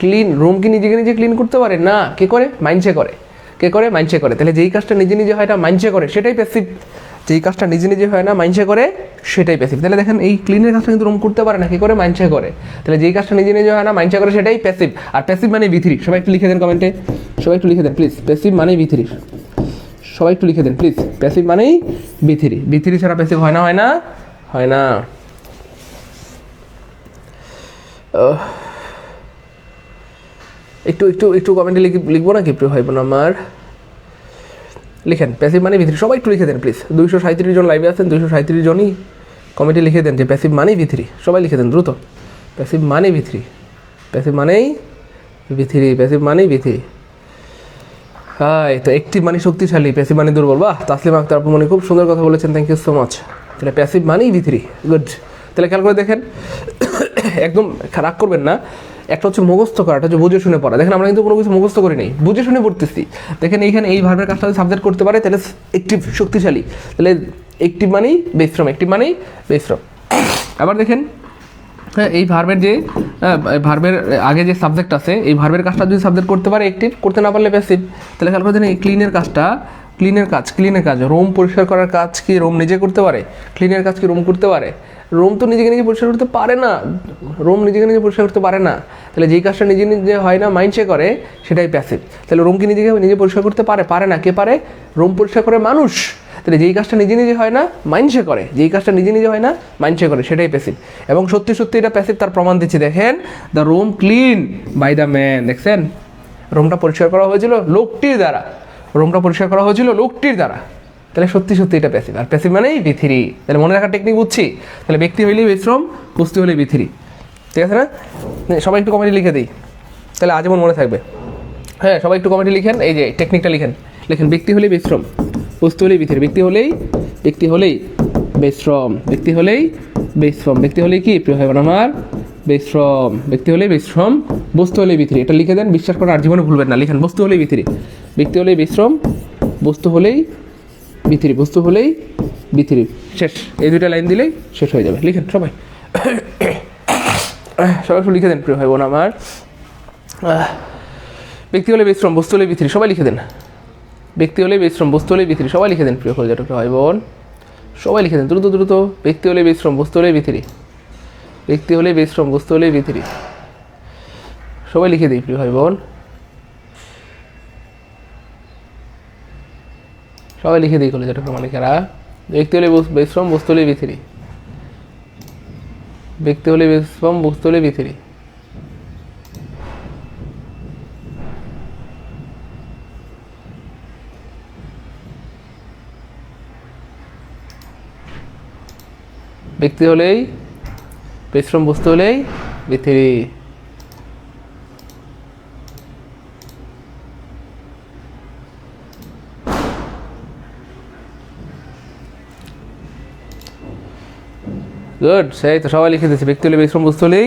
ক্লিন রোম কি নিজেকে নিজে ক্লিন করতে পারে না? কে করে? মাইন্ডসে করে। কে করে? মাইন্ডসে করে। তাহলে যেই কাজটা নিজে নিজে হয় না, মাইন্ডসে করে, সেটাই প্যাসিভ। যেই কাজটা নিজে নিজে হয় না, মাইন্ডসে করে, সেটাই প্যাসিভ। তাহলে দেখেন এই ক্লিনের কাজটা কিন্তু রোম করতে পারে না, কি করে? মাইন্ডসে করে। তাহলে যেই কাজটা নিজে নিজে হয় না, মাইন্ডসে করে, সেটাই প্যাসিভ। আর প্যাসিভ মানে বি3। সবাই একটু লিখে দেন কমেন্টে, সবাই একটু লিখে দেন প্লিজ, প্যাসিভ মানে বি3। সবাই একটু লিখে দেন প্লিজ, প্যাসিভ মানেই বি3। বি3 ছাড়া প্যাসিভ হয় না, হয় না, হয় না। একটু একটু একটু কমেন্টে লিখবো না কি প্রিয় ভাই বোন আমার? লিখেন প্যাসিভ মানে বি3। সবাই একটু লিখে দেন প্লিজ। 237 জন লাইভে আছেন, 237 জনই কমেন্টে লিখে দেন যে প্যাসিভ মানেই বি3। সবাই লিখে দেন দ্রুত, প্যাসিভ মানে বি3, প্যাসিভ মানেই বি3, প্যাসিভ মানেই বি3। হাই, তো অ্যাক্টিভ মানে শক্তিশালী, প্যাসিভ মানে দুর্বল। বাহ, তাসলিমা আক্তার আপু মানে খুব সুন্দর কথা বলেছেন, থ্যাংক ইউ সো মাচ। তাহলে প্যাসিভ মানেই বি3, গুড। তাহলে খেয়াল করে দেখেন, একদম রাগ করবেন না। একটা হচ্ছে মুখস্থ করা, একটা হচ্ছে বুঝে শুনে পড়া। দেখেন আমরা কিন্তু কোনো কিছু মুখস্থ করি নাই, বুঝে শুনে পড়তেছি। দেখেন এইখানে এই ভার্বের কাজটা সাবজেক্ট করতে পারে, তাহলে অ্যাক্টিভ, শক্তিশালী। তাহলে অ্যাক্টিভ মানেই বেস ফ্রম, অ্যাক্টিভ মানেই বেস ফ্রম। আবার দেখেন, হ্যাঁ, এই ভার্বের যে ভার্বের আগে যে সাবজেক্ট আছে, এই ভার্বের কাজটা যদি সাবজেক্ট করতে পারে অ্যাক্টিভ, করতে না পারলে প্যাসিভ। তাহলে খেয়াল করে দেখেন এই ক্লিনের কাজটা, ক্লিনের কাজ রোম পরিষ্কার করার কাজ কি রোম নিজে করতে পারে? ক্লিনের কাজ কি রোম করতে পারে? রোম তো নিজেকে নিজে পরিষ্কার করতে পারে না, রোম নিজেকে নিজে পরিষ্কার করতে পারে না। তাহলে যেই কাজটা নিজে নিজে হয় না, মাইন্ডসে করে, সেটাই প্যাসিভ। তাহলে রোম কি নিজেকে নিজে পরিষ্কার করতে পারে? পারে না। কে পারে? রোম পরিষ্কার করে মানুষ। তাহলে যেই কাজটা নিজে নিজে হয় না, মাইন্ডসে করে, যেই কাজটা নিজে নিজে হয় না, মাইন্ডসে করে, সেটাই প্যাসিভ। এবং সত্যি সত্যি এটা প্যাসিভ, তার প্রমাণ দিচ্ছি। দেখেন, the room clean by the man. দেখছেন, রোমটা পরিষ্কার করা হয়েছিল লোকটির দ্বারা, রোমটা পরিষ্কার করা হয়েছিল লোকটির দ্বারা। তাহলে সত্যি সত্যি এটা প্যাসিভ। আর প্যাসিভ মানেই বি3। তাহলে মনে রাখার টেকনিক বুঝছি। তাহলে ব্যক্তি হইলেই বেস ফ্রম, বস্তু হলেই বি3। ঠিক আছে না? সবাই একটু কমেন্টে লিখে দিই, তাহলে আজীবন মনে থাকবে। হ্যাঁ, সবাই একটু কমেন্টে লিখেন, এই যে টেকনিকটা লিখেন। ব্যক্তি হলেই বেস ফ্রম, বস্তু হলেই বি3। ব্যক্তি হলেই বেস ফ্রম, ব্যক্তি হলেই বেস ফ্রম, ব্যক্তি হলেই কি প্রিয় ভাই বোন আমার? Base form. ব্যক্তি হলেই বেস ফ্রম, বস্তু হলেই বি3। এটা লিখে দেন, বিশ্বাস করেন আর জীবনে ভুলবেন না। লিখেন বস্তু হলেই বি3, ব্যক্তি হলেই বেস ফ্রম, বস্তু হলেই বি3, বস্তু হলেই বি3। শেষ। এই দুইটা লাইন দিলেই শেষ হয়ে যাবে। লিখেন সবাই, সবাই একটু লিখে দেন প্রিয় ভাই বোন আমার। ব্যক্তি হলে বেস ফ্রম, বস্তু হলে বি3। সবাই লিখে দেন, ব্যক্তি হলে বেস ফ্রম, বস্তু হলে বি3। সবাই লিখে দেন প্রিয় ভাই বোন, সবাই লিখে দেন দ্রুত দ্রুত। ব্যক্তি হলে বেস ফ্রম, বস্তু হলে বি3, ব্যক্তি হলে বেস ফ্রম, বস্তু হলে বি3। সবাই লিখে দিই প্রিয় ভাই বোন, সবাই লিখে দিই কলেজাটা মালিকেরা। ব্যক্তি হলে বেস ফ্রম, বস্তু হলে বি3, ব্যক্তি হলে বেস ফ্রম, বস্তু হলে বি3। ব্যক্তি হলেই বেস ফ্রম, বস্তু হলেই বি3। গুড, সেই তো সবাই লিখে দিচ্ছে। ব্যক্তি হলে বেস ফ্রম, বস্তু হলেই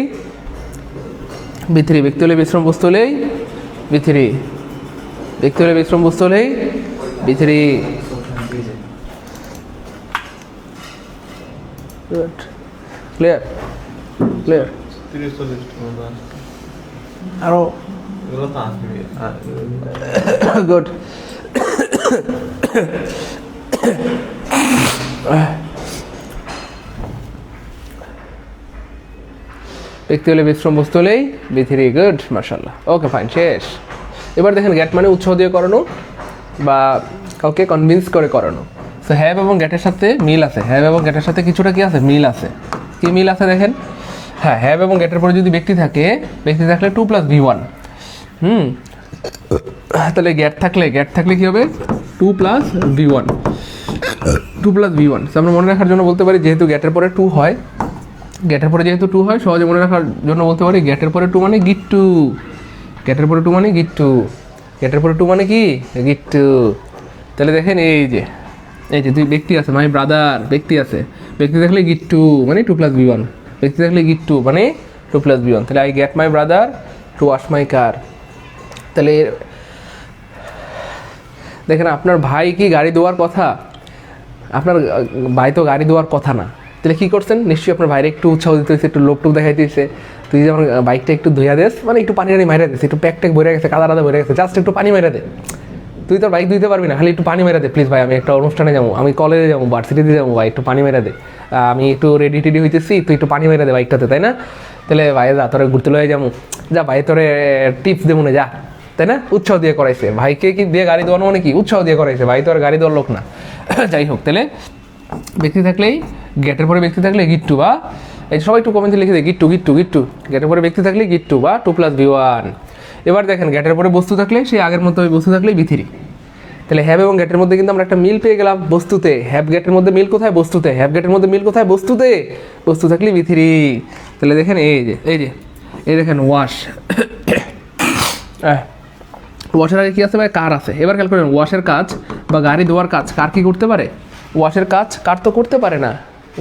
বি3, ব্যক্তি হলে বেস ফ্রম, বস্তু হলেই বি3, ব্যক্তি হলে বেস ফ্রম, বস্তু হলেই বি3। Good, clear clear. আরো গুড। ব্যক্তি হলে বেস ফ্রম, বস্তু হলেই বি3। গুড, মাশাআল্লাহ। ওকে ফাইন, শেষ। এবার দেখেন গ্যাট মানে উৎসাহ দিয়ে করানো বা কাউকে কনভিন্স করে করানো। সো হ্যাভ এবং গ্যাটের সাথে মিল আছে, হ্যাভ এবং গ্যাটের সাথে কিছুটা কি আছে? মিল আছে। কি মিল আছে দেখেন? হ্যাঁ, হ্যাভ এবং গ্যাটের পরে যদি ব্যক্তি থাকে, ব্যক্তি থাকলে 2 + V1। তাহলে গ্যাট থাকলে কি হবে? 2 + V1। Two plus V1। আমরা মনে রাখার জন্য বলতে পারি যেহেতু গ্যাটের পরে টু হয়, গ্যাটের পরে যেহেতু টু হয়, সহজে মনে রাখার জন্য বলতে পারি গ্যাটের পরে টু মানে গিট্টু, গ্যাটের পরে টু মানে গিট্টু, গ্যাটের পরে টু মানে কি গিট্টু। তাহলে দেখেন এই যে দুই ব্যক্তি আছে, মাই ব্রাদার ব্যক্তি আছে, ব্যক্তি থাকলে গিট্টু মানে টু প্লাস V1, ব্যক্তি থাকলে গিট্টু মানে টু প্লাস V1। তাহলে I get my brother to wash my car. তাহলে দেখেন আপনার ভাই কি গাড়ি দেওয়ার কথা, আপনার ভাই তো গাড়ি দেওয়ার কথা না, তাহলে কী করছেন, নিশ্চয়ই আপনার ভাইরে একটু উৎসাহ দিতে হয়েছে, একটু লোকটুক দেখাইতেছে, তুই যে আমার বাইকটা একটু ধুইয়া দেস, মানে একটু পানি টানি মাইরা দিস, একটু প্যাক ট্যাক ভরে গেছে, কাদা রাদা ভরে গেছে, জাস্ট একটু পানি মাইরা দে। তুই তোর বাইক ধুইতে পারবি না, খালি একটু পানি মেরা দে প্লিজ ভাই, আমি একটা অনুষ্ঠানে যাবো, আমি কলেজে যাবো, ভার্সিটিতে যাবো, ভাই একটু পানি মেরা দে, আমি একটু রেডি টেডি হইতেছি, তুই একটু পানি মেরা দে বাইকটাতে, তাই না? তাহলে ভাই যা তোরে ঘুরতে লয়ে যাবো, যা ভাই তোরে টিপস দেবো না, যা, তাই না? উৎসাহ দিয়ে করাইছে ভাইকে, কি দিয়ে গাড়ি দেওয়ানো মানে কি উৎসাহ দিয়ে করাইছে, ভাই তো আর গাড়ি দেওয়ার লোক না। যাই হোক, তাহলে ব্যক্তি থাকলেই গেটের পরে ব্যক্তি থাকলে গিট্টু বা, এই সবাই একটু কমেন্টে লিখে দেয় গিট্টু গিট্টু গিট্টু, গেটের পরে ব্যক্তি থাকলে গিট্টু বা টু প্লাস V1। এবার দেখেন গেটের পরে বস্তু থাকলে সেই আগের মতো ওই বস্তু থাকলেই V3। তাহলে হ্যাভ এবং গেটের মধ্যে কিন্তু আমরা একটা মিল পেয়ে গেলাম বস্তুতে, হ্যাভ গেটের মধ্যে মিল কোথায় বস্তুতে, হ্যাভ গেটের মধ্যে মিল কোথায় বস্তুতে, বস্তু থাকলে V3। তাহলে দেখেন এই দেখেন ওয়াশ, ওয়াশের আগে কী আছে ভাই, কার আছে। এবার খেয়াল করেন ওয়াশের কাজ বা গাড়ি ধোয়ার কাজ কার কি করতে পারে, ওয়াশের কাজ কার তো করতে পারে না,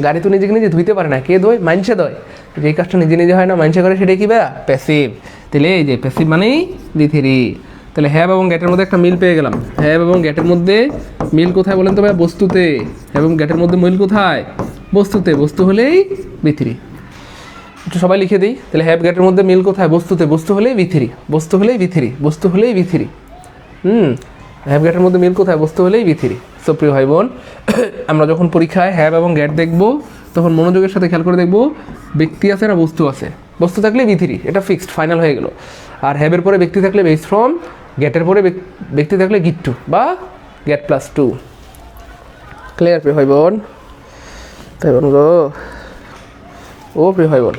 গাড়ি তো নিজেকে নিজে ধুইতে পারে না, কে ধোয়, মাইনসে ধোয়, যেই কাজটা নিজে নিজে হয় না মাইনসে করে সেটাই কি ভাইয়া প্যাসিভ। তাহলে এই যে প্যাসিভ মানেই V3। তাহলে হ্যাভ এবং গেটের মধ্যে একটা মিল পেয়ে গেলাম, হ্যাভ এবং গেটের মধ্যে মিল কোথায় বলেন তো ভাই, বস্তুতে, এবং গেটের মধ্যে মিল কোথায়, বস্তুতে, বস্তু হলেই V3। একটু সবাই লিখে দিই, তাহলে হ্যাভ গেটের মধ্যে মিল কোথায়, বস্তুতে, বস্তু হলেই V3, বস্তু হলেই V3, বস্তু হলেই V3। হ্যাভ গেটের মধ্যে মিল কোথায়, বস্তু হলেই V3। সো প্রিয় ভাই বোন, আমরা যখন পরীক্ষায় হ্যাভ এবং গেট দেখবো তখন মনোযোগের সাথে খেয়াল করে দেখবো ব্যক্তি আছে না বস্তু আছে, বস্তু থাকলে V3, এটা ফিক্সড ফাইনাল হয়ে গেল। আর হ্যাভের পরে ব্যক্তি থাকলে বেস ফ্রম, গেটের পরে ব্যক্তি থাকলে গিট্টু বা গেট প্লাস টু। ক্লিয়ার প্রিয় ভাই বোন, তাই বোন গো, ও প্রিয় ভাই বোন,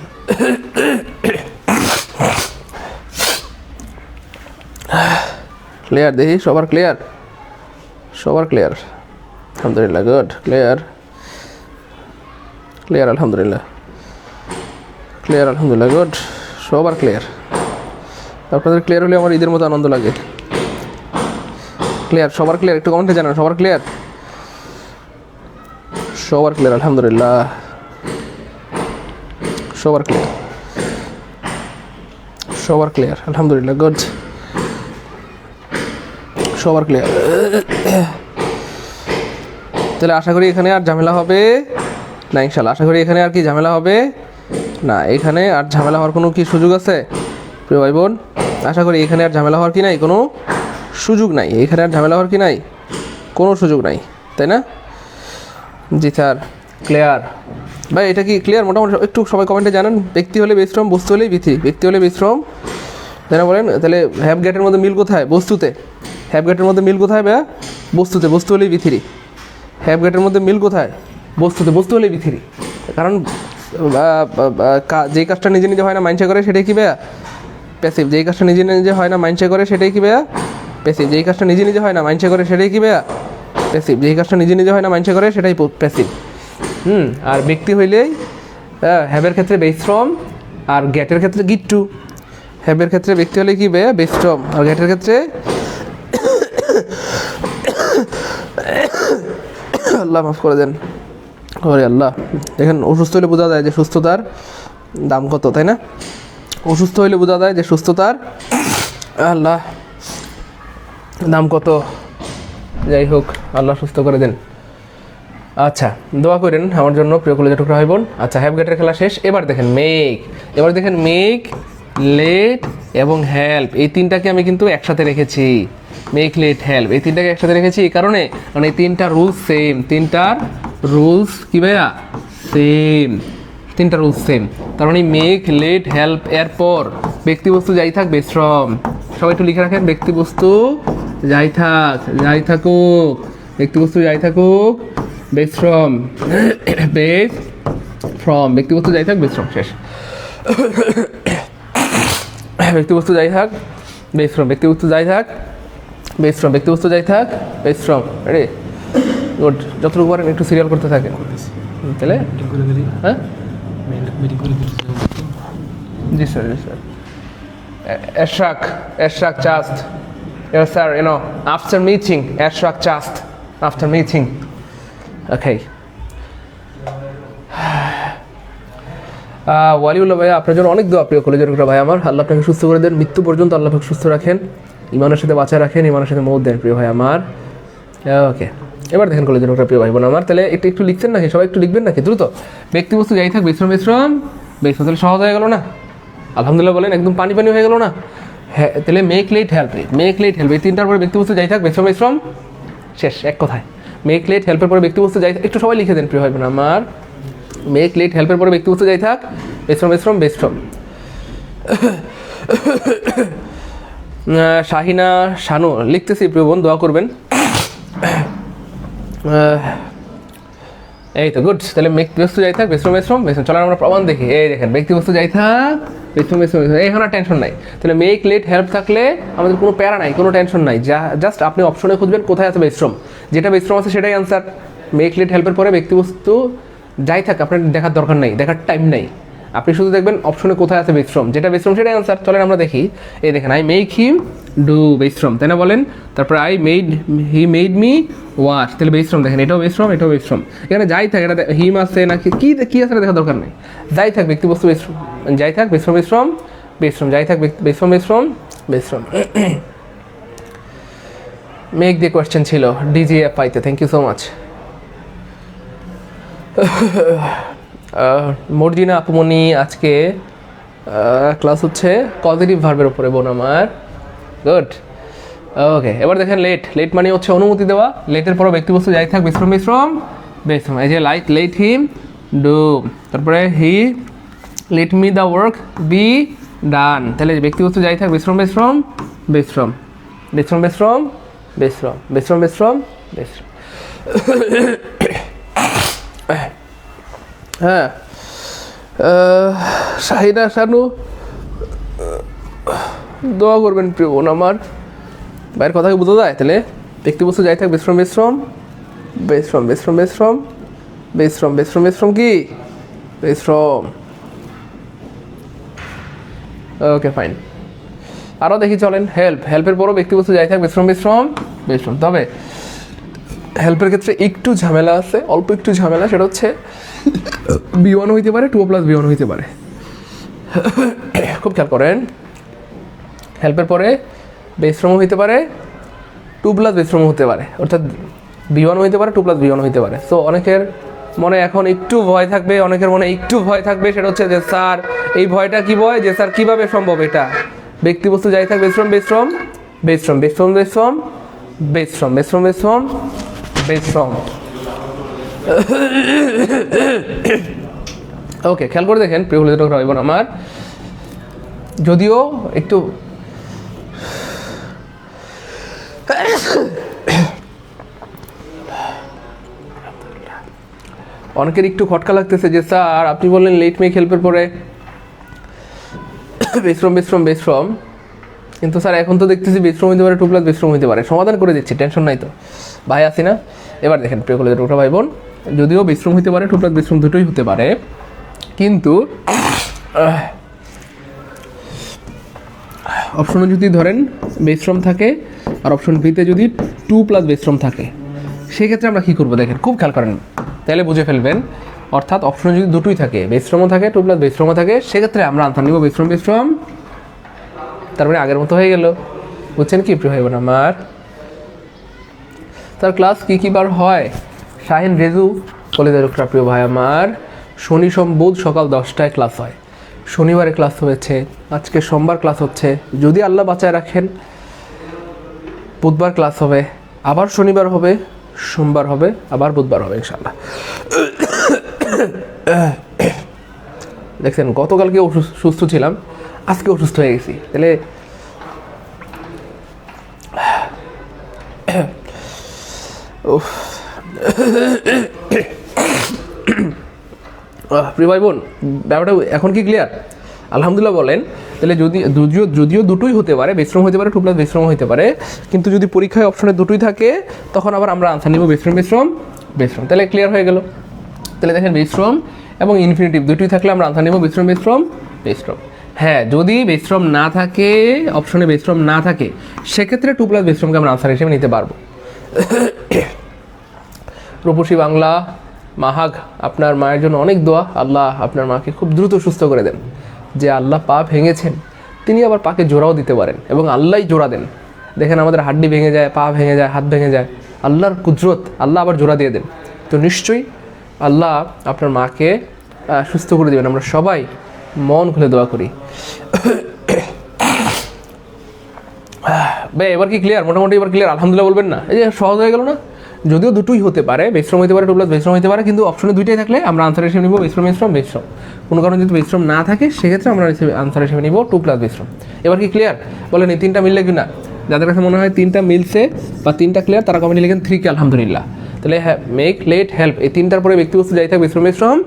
ক্লিয়ার দেখি সবার ক্লিয়ার, সবার ক্লিয়ার, আলহামদুলিল্লাহ, গুড, ক্লিয়ার, ক্লিয়ার আলহামদুলিল্লাহ, ক্লিয়ার আলহামদুলিল্লাহ, গুড, সবার ক্লিয়ার। আপনাদের ক্লিয়ার হলে আমার ঈদের মতো আনন্দ লাগে। ক্লিয়ার, সবার ক্লিয়ার, একটু কমেন্টে জানান সবার ক্লিয়ার, সবার ক্লিয়ার আলহামদুলিল্লাহ, সবার ক্লিয়ার, সবার ক্লিয়ার আলহামদুলিল্লাহ, গুড, সবার ক্লিয়ার। তাহলে আশা করি এখানে আর ঝামেলা হবে না ইনশাল্লাহ, আশা করি এখানে আর কি ঝামেলা হবে না, এখানে আর ঝামেলা হওয়ার কোনো কি সুযোগ আছে প্রিয় ভাই বোন? আশা করি এখানে আর ঝামেলা হওয়ার কি নাই, কোনো সুযোগ নাই, এখানে আর ঝামেলা হওয়ার কি নাই, কোনো সুযোগ নাই, তাই না? জি স্যার, ক্লিয়ার ভাই, এটা কি ক্লিয়ার মোটামুটি? একটু সবাই কমেন্টে জানান, ব্যক্তি হলে বেশ্রম, বস্তু হলেই V3, ব্যক্তি হলে বেশ্রম, তাই না বলেন? তাহলে হ্যাভ গেটের মধ্যে মিল কোথায়, বস্তুতে, হ্যাভ গেটের মধ্যে মিল কোথায় ভাইয়া, বস্তুতে, বস্তু হলেই V3। হ্যাভ গেটের মধ্যে মিল কোথায়, বস্তুতে, বস্তু হলেই V3। কারণ যেই কাজটা নিজে নিজে হয় না মাইন্ডসে করে সেটাই কি ভাইয়া প্যাসিভ, যেই কাজটা নিজে নিজে হয় না মাইন্ডসে করে সেটাই কি ভাইয়া প্যাসিভ, যেই কাজটা নিজে নিজে হয় না মাইন্ডসে করে সেটাই কি ভাইয়া প্যাসিভ, যেই কাজটা নিজে নিজে হয় না মাইন্ডসে করে সেটাই প্যাসিভ। আর ব্যক্তি হইলেই হ্যাভের ক্ষেত্রে বেস ফ্রম, আর গেটের ক্ষেত্রে গিট্টু। হ্যাভের ক্ষেত্রে ব্যক্তি হলে কি ভাইয়া বেস ফ্রম, আর গেটের ক্ষেত্রে আল্লাহ মাফ করে দেন, ওরে আল্লাহ। দেখেন অসুস্থ হলে বোঝা যায় যে সুস্থতার দাম কত, তাই না? অসুস্থ হইলে বোঝা যায় যে সুস্থতার আল্লাহ দাম কত। যাই হোক, আল্লাহ সুস্থ করে দেন। আচ্ছা, দোয়া করেন আমার জন্য প্রিয় কলেজের টুকরা ভাই বোন। আচ্ছা, হ্যাভ গেটের খেলা শেষ, এবার দেখেন মেক। এবার দেখেন মেক, লেট এবং হেল্প, এই তিনটাকে আমি কিন্তু একসাথে রেখেছি। মেক, লেট, হেল্প, এই তিনটাকে একসাথে রেখেছি এই কারণে, কারণ এই তিনটা রুলস সেম, তিনটার রুলস কি ভাইয়া সেম, তিনটা রুলস সেম। তার মানে মেক, লেট, হেল্প এর পর ব্যক্তিবস্তু যাই থাক বেস ফ্রম। সবাই একটু লিখে রাখেন, ব্যক্তিবস্তু যাই থাক, যাই থাকুক, ব্যক্তিবস্তু যাই থাকুক বেস ফ্রম, বেস ফ্রম, ব্যক্তিবস্তু যাই থাক বেস ফ্রম, শেষ। ব্যক্তিবস্তু যাই থাক বেস ফ্রম, ব্যক্তিবস্তু যাই থাক বেস ফ্রম, ব্যক্তিবস্তু যাই থাক বেস ফ্রম, রেডি? গুড, যতটুকু পারেন একটু সিরিয়াল করতে থাকেন। তাহলে হ্যাঁ, জি স্যার, জি sir. Ashrak just. Yes sir, after meeting, Ashrak just. After meeting. Okay. Waliullah ভাইয়া, আপনার জন্য অনেক দোয়া প্রিয় কলেজের ভাই আমার। আল্লাহ আপনাকে সুস্থ করে দেন, মৃত্যু পর্যন্ত আল্লাহ আপনাকে সুস্থ রাখেন, ইমানের সাথে বাঁচায় রাখেন, ইমানের সাথে মৌত দেন প্রিয় ভাই আমার। ওকে, এবার দেখেন কলেজের প্রিয় ভাই বোন আমার, তাহলে একটু লিখছেন নাকি? সবাই একটু লিখবেন নাকি দ্রুত? ব্যক্তিবস্তু যাই থাক, বিশ্রম তাহলে সহজ হয়ে গেল না? আলহামদুলিল্লাহ বলেন, একদম পানি হয়ে গেল না? হ্যাঁ, তাহলে মেক লেট হেল্প, এই তিনটার পরে ব্যক্তিবস্তু যাই থাক, বিশ্রম শেষ, এক কথায়। মেক লেট হেল্পের পরে ব্যক্তিবস্তু যাই থাক, একটু সবাই লিখে দেন প্রিয় ভাই বোন আমার। মেক লেট হেল্পের পরে ব্যক্তিবস্তু যাই থাক, বিশ্রম। শাহিনা শানু লিখতেছি প্রিয় বোন, দোয়া করবেন। এই তো গুড, তাহলে ব্যক্তিবস্তু যাই থাক, বিশ্রম। চলেন আমরা প্রমাণ দেখি। এই দেখেন, ব্যক্তিবস্তু যাই থাক, বিশ্রম, এখানে টেনশন নাই। তাহলে মেক লেট হেল্প থাকলে আমাদের কোনো প্যারা নাই, কোনো টেনশন নাই। জাস্ট আপনি অপশনে খুঁজবেন কোথায় আছে বিশ্রম, যেটা বিশ্রম আছে সেটাই আনসার। মেক লেট হেল্পের পরে ব্যক্তিবস্তু যাই থাক, আপনার দেখার দরকার নাই, দেখার টাইম নাই। আপনি শুধু দেখবেন অপশনে কোথায় আছে বিশ্রম, যেটা বিশ্রম সেটাই আনসার। চলেন আমরা দেখি। এই দেখেন, আই মেক হিম ডু বিশ্রম, তাই না বলেন? তারপর হি মেড মি ওয়াশ, তাহলে বিশ্রম। দেখেন, এটাও বিশ্রম। এখানে যাই থাক, এটা হিম আছে নাকি কি আছে দেখার দরকার নেই। যাই থাক ব্যক্তিবস্তু বিশ্রম, যাই থাক বিশ্রম, যাই থাক বিশ্রম। মেক দিয়ে কোয়েশ্চেন ছিল ডিজিএফ পাইতে, thank you so much. Marjina আপুমনি, আজকে ক্লাস হচ্ছে পজিটিভ ভার্বের উপরে বোন আমার। Good, okay. এবার দেখেন, লেট মানে হচ্ছে অনুমতি দেওয়া। লেটের পর ব্যক্তিবস্তু যাই থাক, বিশ্রম। এই যে লেট হিম ডু, তারপরে he let me the work be done, তাহলে ব্যক্তিবস্তু যাই থাক, বিশ্রম। হ্যাঁ, শাহিনা শানু দোয়া করবেন প্রিয় বোন আমার। ভাইয়ের কথা কি বোঝা যায়? তাহলে ব্যক্তিবস্তু যাই থাক, বিশ্রম কি বিশ্রম। ওকে ফাইন, আরও দেখি চলেন। হেল্পের পরও ব্যক্তিবস্তু যাই থাক, বিশ্রম। তবে হেল্পের ক্ষেত্রে একটু ঝামেলা আছে, অল্প একটু ঝামেলা। সেটা হচ্ছে B1 হইতে পারে, 2 + B1 হইতে পারে। খুব খেয়াল করেন, হেল্পের পরে বিশ্রম হইতে পারে, 2 + বিশ্রম হতে পারে, অর্থাৎ B1 হইতে পারে, 2 + B1 হইতে পারে। সো অনেকের মনে এখন একটু ভয় থাকবে, সেটা হচ্ছে যে স্যার এই ভয়টা কি ভয়, যে স্যার কীভাবে সম্ভব এটা? ব্যক্তিবস্তু যাই থাক, বিশ্রম। ওকে, খেয়াল করে দেখেন প্রিয় ভাইবোন আমার, যদিও একটু অনেকের একটু খটকা লাগতেছে যে স্যার আপনি বললেন লেট মেক হেল্পের পরে বিশ্রম, কিন্তু স্যার এখন তো দেখতেছি বিশ্রম হইতে পারে, 2 + বিশ্রম হইতে পারে। সমাধান করে দিচ্ছি, টেনশন নাই তো ভাই, আছি না? এবার দেখেন প্রিয় কলেজের ভাই বোন, যদিও বিশ্রম হইতে পারে, 2 + বিশ্রম দুটোই হতে পারে, কিন্তু অপশনে যদি ধরেন বিশ্রম থাকে আর অপশন বিতে যদি 2 + বিশ্রম থাকে, সেক্ষেত্রে আমরা কী করবো দেখেন, খুব খেয়াল করেন, তাহলে বুঝে ফেলবেন। অর্থাৎ অপশনে যদি দুটোই থাকে, বিশ্রমও থাকে, 2 + বিশ্রমও থাকে, সেক্ষেত্রে আমরা আনসার নিব বিশ্রম। তারপরে আগের মতো হয়ে গেল। বুঝছেন কি প্রিয় ভাই বোন আমার? তার ক্লাস কী বার হয়? শাহিন রেজু কলেজের প্রিয় ভাই আমার, শনি সোম বুধ সকাল 10টায় ক্লাস হয়। শনিবারে ক্লাস হয়েছে, আজকে সোমবার ক্লাস হচ্ছে, যদি আল্লাহ বাঁচায় রাখেন বুধবার ক্লাস হবে, আবার শনিবার হবে, সোমবার হবে, আবার বুধবার হবে ইনশাআল্লাহ। দেখছেন, গতকালকে সুস্থ ছিলাম, আজকে অসুস্থ হয়ে গেছি। তাহলে প্রিয় ভাই বোন, ব্যাপারটা এখন কি ক্লিয়ার? আলহামদুলিল্লাহ বলেন। তাহলে যদিও দুটোই হতে পারে, বেশ্রম হতে পারে, টু প্লাস বেশ্রম হতে পারে, কিন্তু যদি পরীক্ষায় অপশনে দুটোই থাকে তখন আবার আমরা আনসার নিব বেশ্রম বেশ্রম বেশ্রম। তাহলে ক্লিয়ার হয়ে গেল। তাহলে দেখেন বেশ্রম এবং ইনফিনিটিভ দুটোই থাকলে আমরা আনসার নিব বেশ্রম বেশ্রম বেশ্রম। হ্যাঁ, যদি বেশ্রম না থাকে, অপশনে বেশ্রম না থাকে, সেক্ষেত্রে টু প্লাস বেশ্রমকে আমরা আনসার হিসেবে নিতে পারবো। রূপসী বাংলা মাহাগ, আপনার মায়ের জন্য অনেক দোয়া, আল্লাহ আপনার মাকে খুব দ্রুত সুস্থ করে দেন। যে আল্লাহ পা ভেঙেছেন তিনি আবার পাকে জোড়াও দিতে পারেন, এবং আল্লাহই জোড়া দেন। দেখেন আমাদের হাড্ডি ভেঙে যায়, পা ভেঙে যায়, হাত ভেঙে যায়, আল্লাহর কুদরত, আল্লাহ আবার জোড়া দিয়ে দেন। তো নিশ্চয়ই আল্লাহ আপনার মাকে সুস্থ করে দেবেন। আমরা সবাই মন খুলে দোয়া করি। ভাই এবার কি ক্লিয়ার? মোটামুটি এবার ক্লিয়ার? আলহামদুলিল্লাহ বলবেন না? এই যে সহজ হয়ে গেল না? যদিও দুটোই হতে পারে, বেশ্রম হতে পারে, টু প্লাস বেশ্রম হতে পারে, কিন্তু অপশনে দুইটাই থাকলে আমরা আনসার হিসেবে নিব বেশ্রম বেশ্রম বেশ্রম। কোনো কারণে যদি বেশ্রম না থাকে সেক্ষেত্রে আমরা আনসার হিসেবে নিব টু প্লাস বেশ্রম। এবার কি ক্লিয়ার বলেন? এই তিনটা মিললে কি না? যাদের কাছে মনে হয় তিনটা মিলছে বা তিনটা ক্লিয়ার তারা কমেন্টে লিখেন 3 কে আলহামদুলিল্লাহ। তাহলে মেক, লেট, হেল্প, এই তিনটার পরে ব্যক্তিবস্তু যাই থাক বেশ্রম বেশ্রম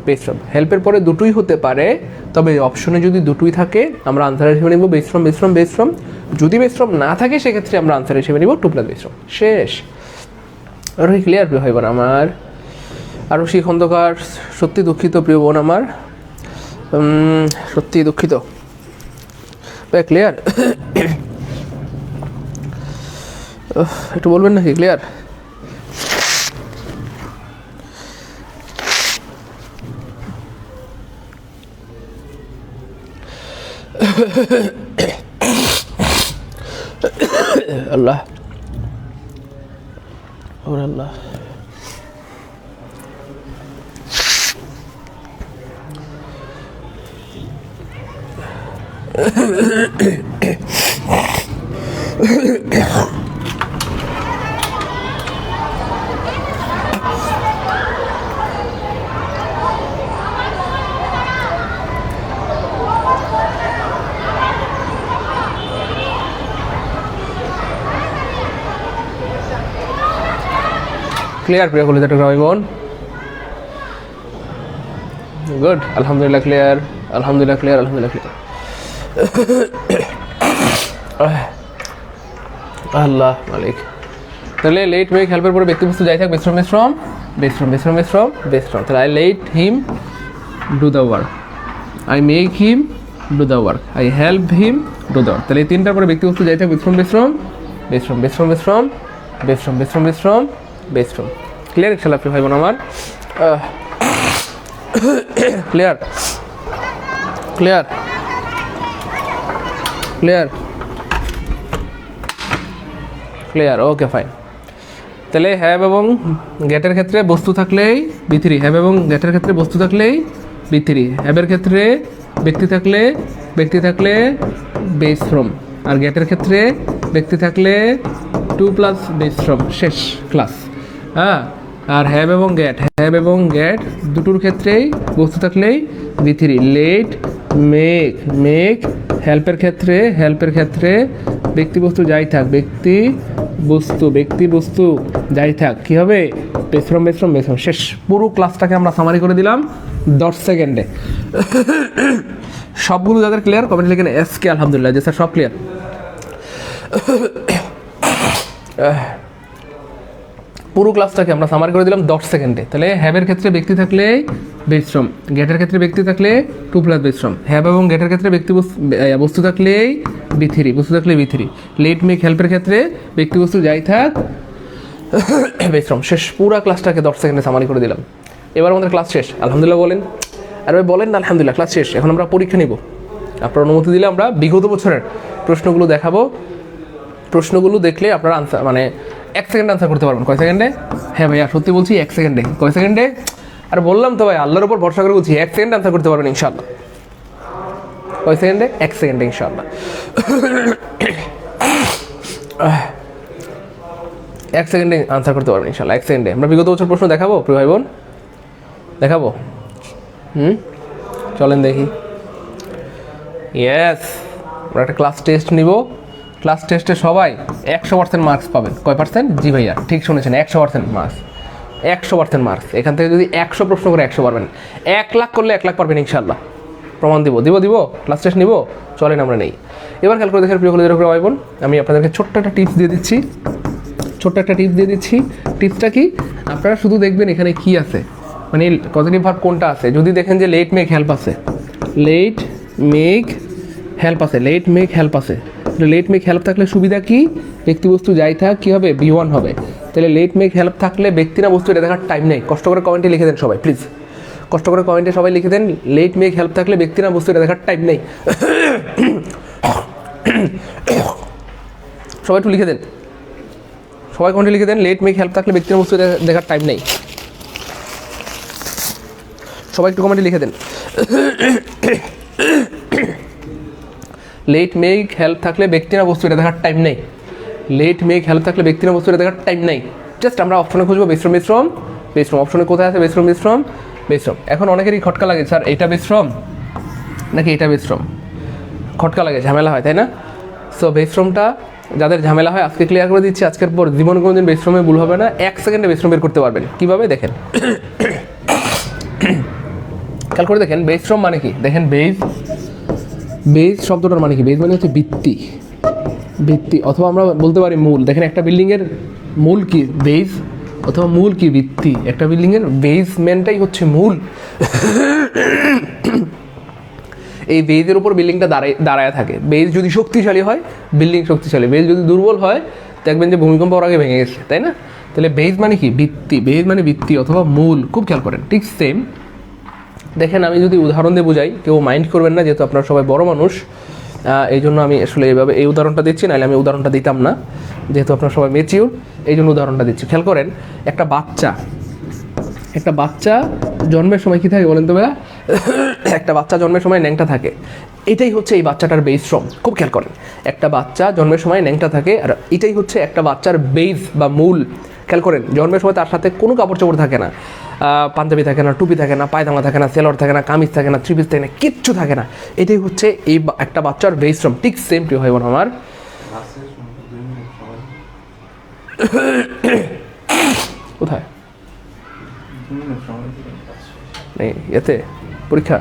বেশ্রম। হেল্পের পরে দুটোই হতে পারে, তবে অপশনে যদি দুটোই থাকে আমরা আনসার হিসেবে নিব বেশ্রম বেশ্রম বেশ্রম। যদি বেশ্রম না থাকে সেক্ষেত্রে আমরা আনসার হিসেবে নিব টু প্লাস বেশ্রম। শেষ। আর কি ক্লিয়ার প্রিয় ভাই বোন আমার? আরশি খন্দকার, সত্যি দুঃখিত প্রিয় বোন আমার, সত্যি দুঃখিত। ভাই ক্লিয়ার? একটু বলবেন নাকি ক্লিয়ার? আল্লাহ আল্লাহ। ক্লিয়ার প্রিয় কলেজ ভাই বোন? গুড, আলহামদুলিল্লাহ ক্লিয়ার, আলহামদুলিল্লাহ ক্লিয়ার, আলহামদুলিল্লাহ ক্লিয়ার। আল্লাহ মালিক। তাহলে লেট, মেক, হেল্পের পরে ব্যক্তিবস্তু যাই থাক বেশ্রম বেশ্রম বেশ্রম বেশ্রম বেশ্রম বেশ্রম। তাহলে I let him do the work, I make him do the work, I help him do the work. তাহলে এই তিনটার পরে ব্যক্তিবস্তু যাই থাক বেশ্রম বেশ্রম বেশ্রম বেশ্রম বেশ্রম বেশ্রম বেশ্রম বেশ্রম বেশ্রম। ক্লিয়ার ইনশাআল্লাহ ভাই বোন আমার? Clear clear clear clear, okay fine. তাহলে হ্যাভ এবং গেটের ক্ষেত্রে বস্তু থাকলেই B3, হ্যাভ এবং গেটের ক্ষেত্রে বস্তু থাকলেই B3, হ্যাভের ক্ষেত্রে ব্যক্তি থাকলে বেশ্রম, আর গেটের ক্ষেত্রে ব্যক্তি থাকলে টু প্লাস বেশ্রম। শেষ ক্লাস। হ্যাঁ, আর হ্যাভ এবং গ্যাট দুটোর ক্ষেত্রেই বস্তু থাকলেই B3, লেট, মেক, হেল্পের ক্ষেত্রে ব্যক্তি বস্তু যাই থাক, ব্যক্তি বস্তু যাই থাক, কী হবে? বেশ্রম বেশ্রম বেশ্রম। শেষ। পুরো ক্লাসটাকে আমরা সামারি করে দিলাম 10 সেকেন্ডে। সবগুলো যাদের ক্লিয়ার কমেন্ট লিখেন এসকে আলহামদুলিল্লাহ, যে স্যার সব ক্লিয়ার। পুরো ক্লাসটাকে আমরা সামারি করে দিলাম 10 সেকেন্ডে। তাহলে হ্যাভের ক্ষেত্রে ব্যক্তি থাকলে বেশ্রম, গেটের ক্ষেত্রে ব্যক্তি থাকলে টু প্লাস বেশ্রম, হ্যাভ এবং গেটের ক্ষেত্রে ব্যক্তি বস্তু থাকলেই B3, লেট, মেক, হেল্পের ক্ষেত্রে ব্যক্তি বস্তু যাই থাক বেশ্রম। শেষ। পুরো ক্লাসটাকে 10 সেকেন্ডে সামারি করে দিলাম। এবার আমাদের ক্লাস শেষ। আলহামদুলিল্লাহ বলেন? আর ভাই বলেন না আলহামদুলিল্লাহ? ক্লাস শেষ। এখন আমরা পরীক্ষা নিব। আপনার অনুমতি দিলে আমরা বিগত বছরের প্রশ্নগুলো দেখাবো। প্রশ্নগুলো দেখলে আপনারা আনসার, মানে 1 সেকেন্ডে আনসার করতে পারবেন। কয় সেকেন্ডে? হ্যাঁ ভাইয়া সত্যি বলছি 1 সেকেন্ডে। কয় সেকেন্ডে? আর বললাম তো ভাই, আল্লাহর উপর ভরসা করে বলছি 1 সেকেন্ডে আনসার করতে পারবেন ইনশাআল্লাহ। কয় সেকেন্ডে? 1 সেকেন্ডে ইনশাআল্লাহ। 1 সেকেন্ডে আনসার করতে পারবেন ইনশাআল্লাহ। 1 সেকেন্ডে। আমরা বিগত বছর প্রশ্ন দেখাবো প্রিয় ভাই বোন? দেখাবো? চলেন দেখি। ইয়েস, আমরা একটা ক্লাস টেস্ট নিব। ক্লাস টেস্টে সবাই 100% মার্কস পাবেন। কয় পার্সেন্ট? জি ভাইয়া ঠিক শুনেছেন, 100% মার্কস। 100% মার্কস। এখান থেকে যদি 100 প্রশ্ন করে 100 পারবেন, 1 লাখ করলে 1 লাখ পারবেন ইনশাআল্লাহ। প্রমাণ দিব ক্লাস টেস্ট নিব, চলেন আমরা নেই। এবার খেয়াল করে দেখেন প্রিয় কলেজের ভাই বোন, আমি আপনাদেরকে ছোট্ট একটা টিপস দিয়ে দিচ্ছি। টিপসটা কি, আপনারা শুধু দেখবেন এখানে কি আছে, মানে পজিটিভ ভার্ব কোনটা আছে। যদি দেখেন যে লেট মেক হেল্প আছে, লেট মেক হেল্প থাকলে সুবিধা কি, ব্যক্তি বস্তু যাই থাক কী হবে, B1 হবে। তাহলে লেট মেক হেল্প থাকলে ব্যক্তি না বস্তু এটা দেখার টাইম নেই। কষ্ট করে কমেন্টে লিখে দেন সবাই, প্লিজ কষ্ট করে কমেন্টে সবাই লিখে দেন, লেট মেক হেল্প থাকলে ব্যক্তি না বস্তু এটা দেখার টাইম নেই। সবাই একটু লিখে দেন, সবাই কমেন্টে লিখে দেন, লেট মেক হেল্প থাকলে ব্যক্তি না বস্তু দেখার টাইম নেই। সবাই একটু কমেন্টে লিখে দেন, লেট মেক হেল্প থাকলে ব্যক্তি না বস্তু এটা দেখার টাইম নেই। লেট মেক হেল্প থাকলে ব্যক্তি না বস্তু এটা দেখার টাইম নেই। জাস্ট আমরা অপশনে খুঁজবো বেশ্রম। অপশনে কোথায় আছে বেশ্রম। এখন অনেকেরই খটকা লাগে, স্যার এটা বেশ্রম নাকি এটা বেশ্রম, খটকা লাগে, ঝামেলা হয়, তাই না? সো বেশ্রমটা যাদের ঝামেলা হয় আজকে ক্লিয়ার করে দিচ্ছি। আজকের পর জীবনে কোনোদিন বেশ্রমে ভুল হবে না, 1 সেকেন্ডে বেশ্রম বের করতে পারবেন। কীভাবে দেখেন, খেয়াল করে দেখেন বেশ্রম মানে কি, দেখেন বেজ শব্দটার মানে কি, বেজ মানে হচ্ছে ভিত্তি অথবা আমরা বলতে পারি মূল। দেখেন একটা বিল্ডিংয়ের মূল কি, বেজ, অথবা মূল কি, ভিত্তি। একটা বিল্ডিংয়ের বেজমেন্টটাই হচ্ছে মূল। এই বেজের উপর বিল্ডিংটা দাঁড়ায় থাকে। বেজ যদি শক্তিশালী হয় বিল্ডিং শক্তিশালী, বেজ যদি দুর্বল হয় দেখবেন যে ভূমিকম্প হওয়ার আগে ভেঙে গেছে, তাই না? তাহলে বেজ মানে কি, বেজ মানে ভিত্তি অথবা মূল। খুব খেয়াল করেন, ঠিক সেম। দেখেন আমি যদি উদাহরণ দিয়ে বোঝাই, কেউ মাইন্ড করবেন না, যেহেতু আপনারা সবাই বড় মানুষ, এই জন্য আমি আসলে এইভাবে এই উদাহরণটা দিচ্ছি, নাহলে আমি উদাহরণটা দিতাম না। যেহেতু আপনারা সবাই ম্যাচিউর, এই জন্য উদাহরণটা দিচ্ছি। খেয়াল করেন, একটা বাচ্চা জন্মের সময় কী থাকে বলেন তো ভাইয়া? একটা বাচ্চা জন্মের সময় ন্যাংটা থাকে। এটাই হচ্ছে এই বাচ্চাটার বেজ ফ্রম। খুব খেয়াল করেন, একটা বাচ্চা জন্মের সময় ন্যাংটা থাকে, আর এটাই হচ্ছে একটা বাচ্চার বেজ বা মূল। খেয়াল করেন, জন্মের সময় তার সাথে কোনো কাপড় চোপড় থাকে না, পাঞ্জাবি থাকে না, টুপি থাকে না, পায়জামা থাকে না, সেলর থাকে না, কামিজ থাকে না, থ্রি পিস থাকে না, কিচ্ছু থাকে না। এটাই হচ্ছে এই একটা বাচ্চার বেজ ফ্রম। ঠিক সেম প্রিয় ভাই বোন আমার। কোথায় নেই এতে পরীক্ষা?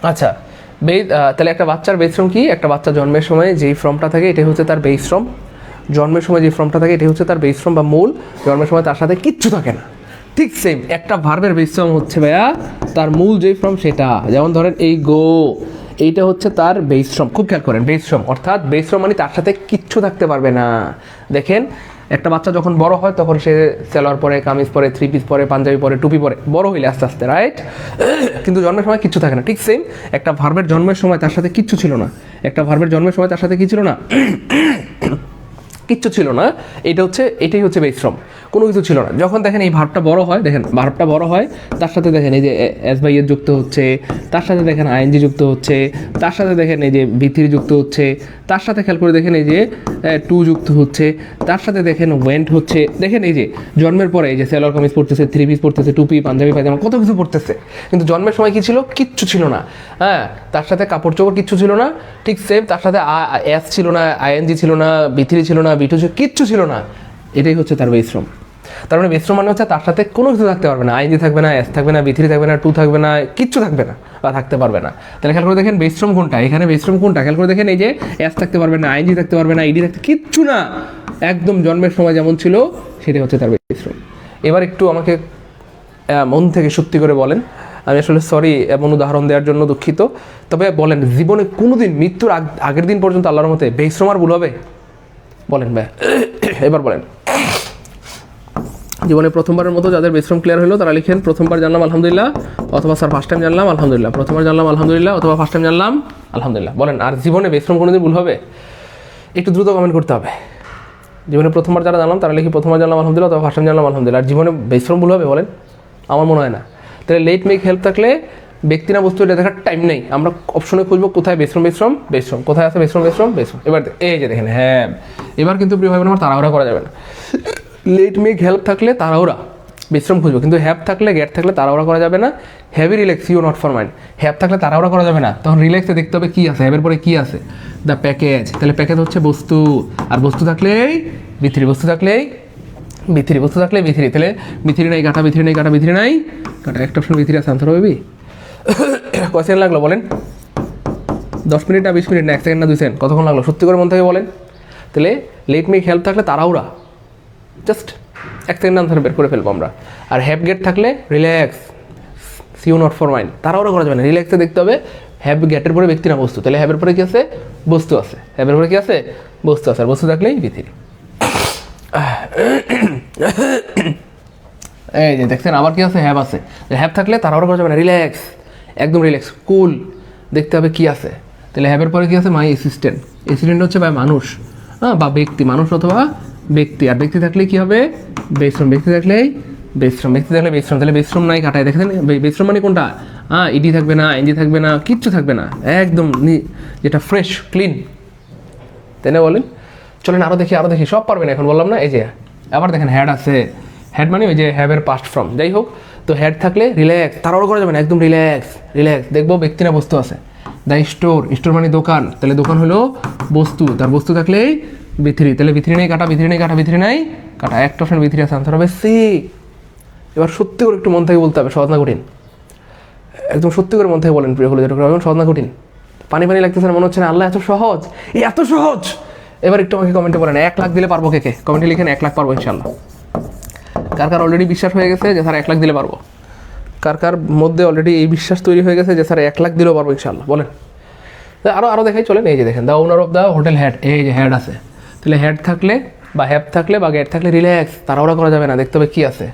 আচ্ছা, তাহলে একটা বাচ্চার বেজ ফ্রম কি? একটা বাচ্চা জন্মের সময় যেই ফর্মটা থাকে এটাই হচ্ছে তার বেজ ফ্রম। জন্মের সময় যে ফর্মটা থাকে এটাই হচ্ছে তার বেজ ফ্রম বা মূল। জন্মের সময় তার সাথে কিচ্ছু থাকে না। ঠিক সেম একটা ভার্বের বেজ ফর্ম হচ্ছে ভাইয়া তার মূল যেই ফর্ম সেটা। যেমন ধরেন এই গো, এইটা হচ্ছে তার বেজ ফর্ম। খুব খেয়াল করেন, বেজ ফর্ম অর্থাৎ বেজ ফর্ম মানে তার সাথে কিচ্ছু থাকতে পারবে না। দেখেন একটা বাচ্চা যখন বড় হয় তখন সে সেলোয়ার পরে, কামিজ পরে, থ্রি পিস পরে, পাঞ্জাবি পরে, টুপি পরে, বড় হইলে আস্তে আস্তে, রাইট? কিন্তু জন্মের সময় কিচ্ছু থাকে না। ঠিক সেম একটা ভার্বের জন্মের সময় তার সাথে কিচ্ছু ছিল না। একটা ভার্বের জন্মের সময় তার সাথে কি ছিল না? কিচ্ছু ছিল না। এটাই হচ্ছে বেজ ফর্ম, কোনো কিছু ছিল না। যখন দেখেন এই ভার্বটা বড় হয়, দেখেন ভার্বটা বড় হয়, তার সাথে দেখেন এই যে এস বাই এর যুক্ত হচ্ছে, তার সাথে দেখেন আইএনজি যুক্ত হচ্ছে, তার সাথে দেখেন এই যে ভিত্তির যুক্ত হচ্ছে, তার সাথে খেয়াল করে দেখেন এই যে টু যুক্ত হচ্ছে, তার সাথে দেখেন ওয়েন্ট হচ্ছে। দেখেন এই যে জন্মের পরে এই যে সেলোয়ার কামিজ পড়তেছে, থ্রি পিস পড়তেছে, টুপি, পাঞ্জাবি, পায়জামা, কত কিছু পড়তেছে। কিন্তু জন্মের সময় কি ছিল? কিচ্ছু ছিল না। হ্যাঁ, তার সাথে কাপড় চোপড় কিচ্ছু ছিল না। ঠিক সেম তার সাথে এস ছিল না, আইএনজি ছিল না, ভিত্তি ছিল না, বিটু কিচ্ছু ছিল না। এটাই হচ্ছে তার বেজ ফর্ম। তার মানে বেজ ফর্ম মানে হচ্ছে তার সাথে কোনো কিছু থাকতে পারবে না। আইএনজি থাকবে না, এস থাকবে না, ভিত্তি থাকবে না, টু থাকবে না, কিচ্ছু থাকবে না বা থাকতে পারবে না। তাহলে খেয়াল করে দেখেন বেজ ফর্ম কোনটা, এখানে বেজ ফর্ম কোনটা খেয়াল করে দেখেন। এই যে এস থাকতে পারবে না, আইএনজি থাকতে পারবে না, ইডি থাকতে কিচ্ছু না, একদম জন্মের সময় যেমন ছিল সেটাই হচ্ছে তার বেজ ফর্ম। এবার একটু আমাকে মন থেকে সত্যি করে বলেন, আমি আসলে সরি এমন উদাহরণ দেওয়ার জন্য দুঃখিত, তবে বলেন জীবনে কোনোদিন মৃত্যুর আগের দিন পর্যন্ত আল্লাহর মতে বেজ ফর্ম আর ভুল হবে? বলেন ভাই, এবার বলেন। জীবনে প্রথমবারের মতো যাদের বেজ ফর্ম ক্লিয়ার হলো তারা লিখেন প্রথমবার জানলাম আলহামদুলিল্লাহ, অথবা স্যার ফার্স্ট টাইম জানলাম আলহামদুলিল্লাহ। প্রথমবার জানলাম আলহামদুলিল্লাহ, অথবা ফার্স্ট টাইম জানলাম আলহামদুলিল্লাহ। বলেন, আর জীবনে বেজ ফর্ম কোনোদিন ভুল হবে? একটু দ্রুত কমেন্ট করতে হবে। জীবনে প্রথমবার যারা জানলাম তারা লিখি প্রথমবার জানলাম আলহামদুলিল্লাহ, অথবা ফার্স্ট টাইম জানলাম আলহামদুলিল্লাহ। আর জীবনে বেজ ফর্ম ভুল হবে বলেন? আমার মনে হয় না। তাহলে লেট মেক হেল্প থাকলে ব্যক্তি না বস্তু এটা দেখার টাইম নেই। আমরা অপশনে খুঁজবো কোথায় বেজ ফর্ম, কোথায় আছে বেজ ফর্ম। এবার এই যে দেখেন, হ্যাঁ এবার কিন্তু প্রিয় ভাই বোন আমার তাড়াহুড়া করা যাবে না। লেট মেক হেল্প থাকলে তাড়াহুড়া বেজ ফর্ম খুঁজবো, কিন্তু হ্যাভ থাকলে, গেট থাকলে তাড়াহুড়া করা যাবে না। Heavy relax, you not for mind. Have থাকলে তাড়াহুড়া করা যাবে না, তখন রিল্যাক্সে দেখতে হবে কী আছে, হ্যাভের পরে কী আছে, দ্য প্যাকেজ। তাহলে প্যাকেজ হচ্ছে বস্তু, আর বস্তু থাকলেই ভিত্তি, বস্তু থাকলেই B3 বস্তু থাকলে B3, তাহলে B3 নাই কাটা, B3 নাই কাটা, B3 নাই কাটা, একটা অপশন B3 আছে, আনসার হবে বি। কয় সেকেন্ড লাগলো বলেন? 10 মিনিট না 20 মিনিট না 1 সেকেন্ড না 2 সেকেন্ড, কতক্ষণ লাগলো সত্যি করে মন থেকে বলেন? তাহলে লেট মিক হেল্প থাকলে তাড়াহুড়া, জাস্ট 1 সেকেন্ড আনসার বের করে ফেলবো আমরা। আর হ্যাভ গেট থাকলে রিল্যাক্স, সিউ নট ফর মাইন্ড, তাড়াহুড়া করা যাবে না, রিল্যাক্সে দেখতে হবে। হ্যাভ গেটের পরে ব্যক্তি না বস্তু, তাহলে হ্যাভের পরে কি আছে? বস্তু আছে, হ্যাভের পরে কি আছে? বস্তু আছে, আর বস্তু থাকলেই B3। এই যে দেখছেন আবার কি আছে? হ্যাভ আছে। হ্যাভ থাকলে তাড়াহুড়া করা যাবে না, রিল্যাক্স, একদম রিল্যাক্স, কুল, দেখতে হবে কি আছে। তাহলে হ্যাভের পরে কি আছে? My assistant. অ্যাসিস্ট্যান্ট হচ্ছে ভাই মানুষ, হ্যাঁ, বা ব্যক্তি, মানুষ অথবা ব্যক্তি। আর ব্যক্তি থাকলে কি হবে? বেশ্রম। ব্যক্তি থাকলেই বেশ্রম, ব্যক্তি থাকলে বেশ্রম, তাহলে বেশ্রম নাই কাটায়। দেখেন বেশ্রম মানে কোনটা? হ্যাঁ, ইডি থাকবে না, এনজি থাকবে না, কিচ্ছু থাকবে না, একদম যেটা ফ্রেশ ক্লিন, তাই না বলেন? চলেন আরও দেখি, আরও দেখি, সব পারবেন এখন বললাম না। এই যে আবার দেখেন হ্যাড আছে, হ্যাড মানে ওই যে হ্যাভের পাস্ট ফর্ম, যাই হোক। তো হ্যাড থাকলে রিল্যাক্স, তাড়াহুড়ো করা যাবে না, একদম রিল্যাক্স, রিল্যাক্স দেখবো ব্যক্তি না বস্তু আছে। দ্য স্টোর, স্টোর মানে দোকান, তাহলে দোকান হলো বস্তু, তার বস্তু থাকলেই B3, তাহলে B3 নেই কাটা, B3 নেই কাটা, B3 নাই কাটা, একটা অপশন B3 আছে, আনসার হবে সি। এবার সত্যি করে একটু মন থেকে বলতে হবে, সহজ না কঠিন? একদম সত্যি করে মন থেকে বলেন প্রিয় হলো, যেটা সহজ না কঠিন? পানি পানি লাগতেছে না, মনে হচ্ছে না আল্লাহ এত সহজ, এত সহজ। এবার একটু আমাকে কমেন্টে বলেন 1 লাখ দিলে পারবো? কে কমেন্টে লিখেন 1 লাখ পারবো ইনশাল্লাহ। কার কার অলরেডি বিশ্বাস হয়ে গেছে যে স্যার 1 লাখ দিলে পারবো? কার কার মধ্যে অলরেডি এই বিশ্বাস তৈরি হয়ে গেছে যে স্যার 1 লাখ দিলেও পারবো ইনশাল্লাহ? বলেন। আরও দেখাই, চলেন। এই যে দেখেন the owner of the hotel had, এই যে হ্যাড আছে, তাহলে হ্যাড থাকলে বা হ্যাভ থাকলে বা গেট থাকলে রিল্যাক্স, তাড়াহুড়া করা যাবে না, দেখতে হবে কি আছে।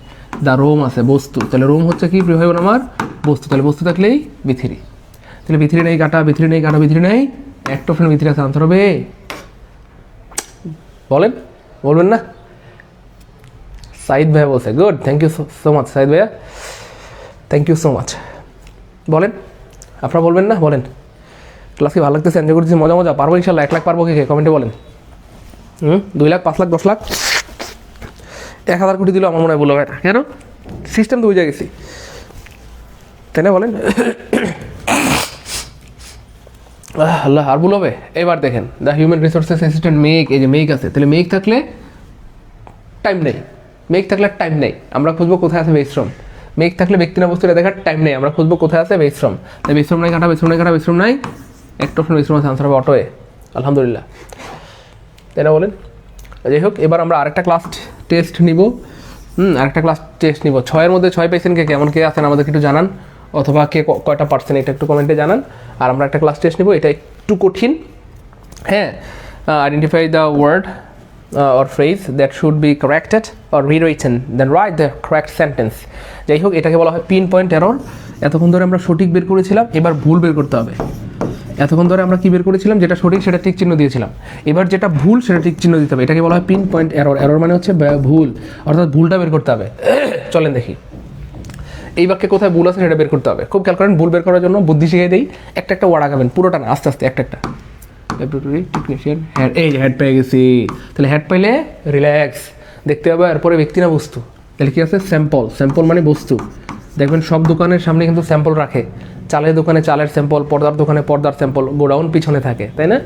দ্য রুম আছে, বস্তু, তাহলে রুম হচ্ছে কি প্রিয় ভাই বোন আমার? বস্তু, তাহলে বস্তু থাকলেই B3, তাহলে B3 নেই কাটা, B3 নেই কাটা, B3 নেই, একটা অপশন B3 আছে, আনসার হবে। বলেন, বলবেন না? সাইদ ভাইয়া বলছে, good, thank you so much Saeed ভাইয়া, থ্যাংক ইউ সো মাচ। বলেন, আপনারা বলবেন না? বলেন। ক্লাস কি ভালো লাগতেছে? এনজয় করতেছি, মজা মজা? পারবো ইনশাল্লাহ? 1 লাখ পারবো? কে কমেন্টে বলেন। 2 লাখ, 5 লাখ, 10 লাখ, 1000 কোটি দিলেও আমার মনে হয় বলবো, কেন? সিস্টেম তো বুঝে গেছি, তাই না? বলেন। আল্লাহ, আর ভুল হবে? এবার দেখেন the human resources assistant make, এই যে মেক আছে, তাহলে মেক থাকলে টাইম নেই, মেক থাকলে টাইম নেই, আমরা খুঁজবো কোথায় আছে বেশ্রম। মেক থাকলে ব্যক্তি না বস্তুটা দেখার টাইম নেই, আমরা খুঁজবো কোথায় আছে বেশ্রম। তাই বেশ্রম নাই কাটা, বেশ্রম নাই কাটা, বেশ্রম নাই, একটা অপশন বেশ্রম আছে, আনসার হবে অটোয়ে। আলহামদুলিল্লাহ, তাই না? বলেন। যাই হোক, এবার আমরা আরেকটা ক্লাস টেস্ট নিব। আরেকটা ক্লাস টেস্ট নিব। 6-এর মধ্যে 6 পাইছেন কে? কেমন কে আছেন আমাদেরকে একটু জানান, অথবা কে কয়টা পারছেন এটা একটু কমেন্টে জানান। আর আমরা একটা ক্লাস টেস্ট নিব, এটা একটু কঠিন, হ্যাঁ। Identify the word or phrase that should be corrected or rewritten, then write the correct sentence. যাই হোক, এটাকে বলা হয় পিন পয়েন্ট এরর। এতক্ষণ ধরে আমরা সঠিক বের করেছিলাম, এবার ভুল বের করতে হবে। এতক্ষণ ধরে আমরা কি বের করেছিলাম? যেটা সঠিক সেটা টিক চিহ্ন দিয়েছিলাম, এবার যেটা ভুল সেটা টিক চিহ্ন দিতে হবে। এটাকে বলা হয় পিন পয়েন্ট এরর। এরর মানে হচ্ছে ভুল, অর্থাৎ ভুলটা বের করতে হবে। চলেন দেখি এই বাক্যে কোথায় ভুল আছে সেটা বের করতে হবে। খুব খেয়াল করেন, ভুল বের করার জন্য বুদ্ধি শিখিয়ে দিই। একটা একটা ওয়ার্ড আগাবেন, পুরোটা না, আস্তে আস্তে একটা একটা। ল্যাবরেটরি টেকনিশিয়ান, হ্যাড, এই যে হ্যাড পেয়ে গেছি, তাহলে হ্যাড পাইলে রিল্যাক্স, দেখতে হবে। এরপরে ব্যক্তি না বস্তু, তাহলে কি আছে? স্যাম্পল। স্যাম্পল মানে বস্তু। দেখবেন সব দোকানের সামনে কিন্তু স্যাম্পল রাখে, চালের দোকানে চালের স্যাম্পল, পর্দার দোকানে পর্দার স্যাম্পল, গোডাউন পিছনে থাকে, তাই না?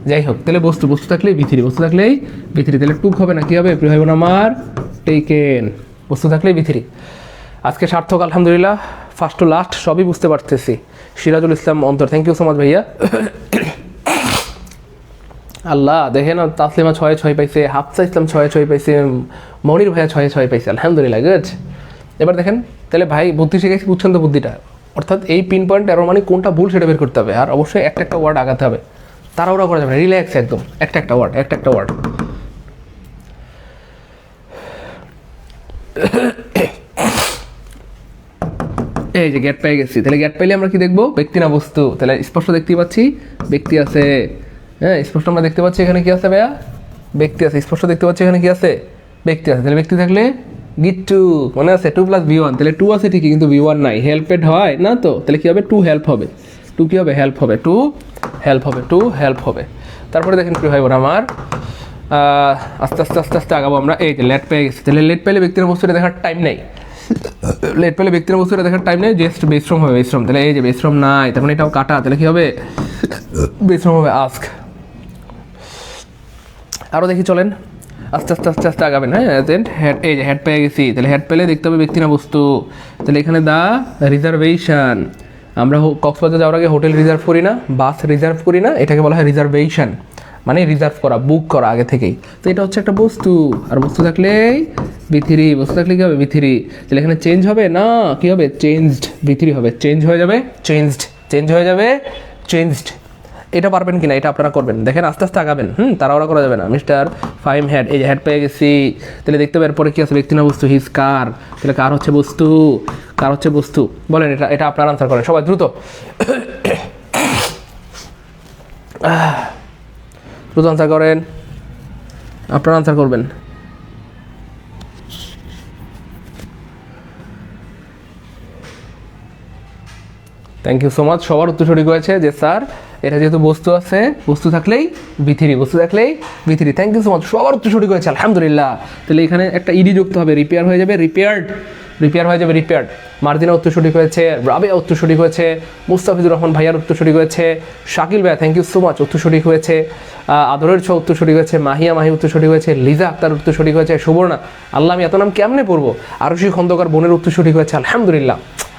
যাই হোক, তাহলে বস্তু, বস্তু থাকলেই B3, বস্তু থাকলেই B3, তাহলে টুক হবে না, কি হবে প্রিয় ভাই বোন আমার? টেকেন। বস্তু থাকলেই B3। আজকে সার্থক, আলহামদুলিল্লাহ, ফার্স্ট টু লাস্ট সবই বুঝতে পারতেছি। সিরাজুল ইসলাম অন্তর, থ্যাংক ইউ সো মাচ ভাইয়া। আল্লাহ, দেখে না, তাসলিমা 6-6 পাইছে, হাফসা ইসলাম 6-6 পাইছে, মনির ভাইয়া 6-6 পাইছে, আলহামদুলিল্লাহ, গুড। এবার দেখেন, তাহলে ভাই বুদ্ধি শিখেছি, বুঝছেন তো বুদ্ধিটা? অর্থাৎ এই পিন পয়েন্ট এরর মানে কোনটা ভুল সেটা বের করতে হবে, আর অবশ্যই একটা একটা ওয়ার্ড আগাতে হবে, তাড়াহুড়া করা যাবে না, রিল্যাক্স একদম, একটা একটা ওয়ার্ড, একটা একটা ওয়ার্ড। এই যে গ্যাট পেয়ে গেছি, তাহলে গ্যাট পাইলে আমরা কি দেখবো? ব্যক্তি না বস্তু, তাহলে স্পষ্ট দেখতে পাচ্ছি ব্যক্তি আছে, হ্যাঁ, স্পষ্ট আমরা দেখতে পাচ্ছি এখানে কি আছে ভাইয়া? ব্যক্তি আছে, স্পষ্ট দেখতে পাচ্ছি এখানে কি আছে? ব্যক্তি আছে, তাহলে ব্যক্তি থাকলে গিট টু, মনে আছে 2 + V1, তাহলে 2 আছে ঠিকই, কিন্তু V1 নাই, হেল্পেড হয় না তো, তাহলে কি হবে? 2 হেল্প হবে, 2 কি হবে? হেল্প হবে, 2 হেল্প হবে, 2 হেল্প হবে। তারপরে দেখেন প্রিয় ভাই বোন আমার, আস্তে আস্তে আস্তে আস্তে আগাবো আমরা। এই যে লেট পেয়ে গেছি, তাহলে লেট পেলে ব্যক্তির বস্তুটা দেখার টাইম নেই, লেট পেলে ব্যক্তির বস্তুটা দেখার টাইম নেই, জাস্ট বেশ্রম হবে, বেশ্রম। তাহলে এই যে বেশ্রম নাই, তার মানে এটাও কাটা, তাহলে কি হবে? বেশ্রম হবে, আস্ক। আরও দেখি, চলেন। আস্তে আস্তে আস্তে আস্তে আগাবেন। হ্যাঁ, দেন হেড, এই যে হেড পেয়ে গেছি, তাহলে হেড পেলে দেখতে হবে ব্যক্তি না বস্তু। তাহলে এখানে দা রিজার্ভেশন, আমরা কক্সবাজার যাওয়ার আগে হোটেল রিজার্ভ করি না, বাস রিজার্ভ করি না, এটাকে বলা হয় রিজার্ভেশন, মানে রিজার্ভ করা, বুক করা আগে থেকেই। তো এটা হচ্ছে একটা বস্তু, আর বস্তু থাকলেই ভিথিরি, বস্তু থাকলে কী হবে ভিথিরি। তাহলে এখানে চেঞ্জ হবে না, কী হবে চেঞ্জড, ভিথিরি হবে, চেঞ্জ হয়ে যাবে চেঞ্জড, চেঞ্জ হয়ে যাবে চেঞ্জড। এটা পারবেন কিনা এটা আপনারা করবেন, দেখেন আস্তে আস্তে আগাবেন। তাড়াহুড়া করা যাবে না। মিস্টার ফাইম হেড, এই যে হেড পেয়ে গেছি, তাহলে দেখতে হবে এরপরে কী আছে, ব্যক্তি না বস্তু, হিজ কার। তাহলে কার হচ্ছে বস্তু, কার হচ্ছে বস্তু, বলেন এটা, এটা আপনারা আনসার করেন সবাই দ্রুত, দ্রুত আনসার করেন, আপনারা আনসার করবেন। থ্যাংক ইউ সো মাচ, সবার উত্তর সঠিক হয়েছে যে স্যার এটা যেহেতু বস্তু আছে, বস্তু থাকলেই ভিথিরি, বস্তু থাকলেই Vythiri. Thank you so much, সবার উত্তর সঠিক হয়েছে আলহামদুলিল্লাহ। তাহলে এখানে একটা ইডি যুক্ত হবে, রিপেয়ার হয়ে যাবে রিপেয়ার্ড, রিপেয়ার হয়ে যাবে রিপেয়ার্ড। মার্জিনা উত্তর সঠিক হয়েছে, রাবিয়া উত্তর সঠিক হয়েছে, মুস্তাফিজুর রহমান ভাইয়ার উত্তর সঠিক হয়েছে, শাকিল ভাইয়া থ্যাংক ইউ সো মাচ উত্তর সঠিক হয়েছে, আদরের ছ উত্তর সঠিক হয়েছে, মাহিয়া মাহি উত্তর সঠিক হয়েছে, লিজা আক্তার উত্তর সঠিক হয়েছে, সুবর্ণা, আল্লাহ আমি এত নাম কেমনে পড়বো, আরশি খন্দকার বোনের উত্তর সঠিক হয়েছে আলহামদুলিল্লাহ।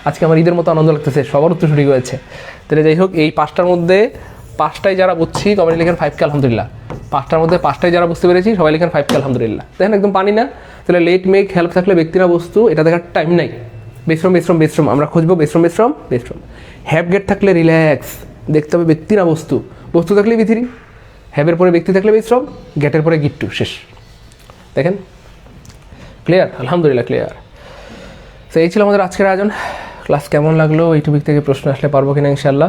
আজকে আমার ঈদের মতো আনন্দ লাগতেছে, সবার উত্তর সঠিক হয়েছে। তাহলে যাই হোক, এই পাঁচটার মধ্যে পাঁচটায় যারা বুঝছি কমেন্ট লিখেন 5K আলহামদুলিল্লাহ। পাঁচটার মধ্যে পাঁচটায় যারা বুঝতে পেরেছি সবাই লিখেন 5K আলহামদুলিল্লাহ। দেখেন একদম পানি না। তাহলে লেট মেক হেল্প থাকলে ব্যক্তি না বস্তু, এটা দেখার টাইম নাই। বেশ্রম বেশ্রম বেশ্রম, আমরা খুঁজবো বেশ্রম বেশ্রম বেশ্রম। হ্যাভ গেট থাকলে রিল্যাক্স, দেখতে হবে ব্যক্তি না বস্তু, বস্তু থাকলে ভিথিরি, হ্যাভের পরে ব্যক্তি থাকলে বেশ্রম, গেটের পরে গিট্টু, শেষ। দেখেন ক্লিয়ার, আলহামদুলিল্লাহ ক্লিয়ার। তো এই ছিল আমাদের আজকের আয়োজন। ক্লাস কেমন লাগলো, এই টপিক থেকে প্রশ্ন আসলে পারবো কিনা ইনশাল্লাহ।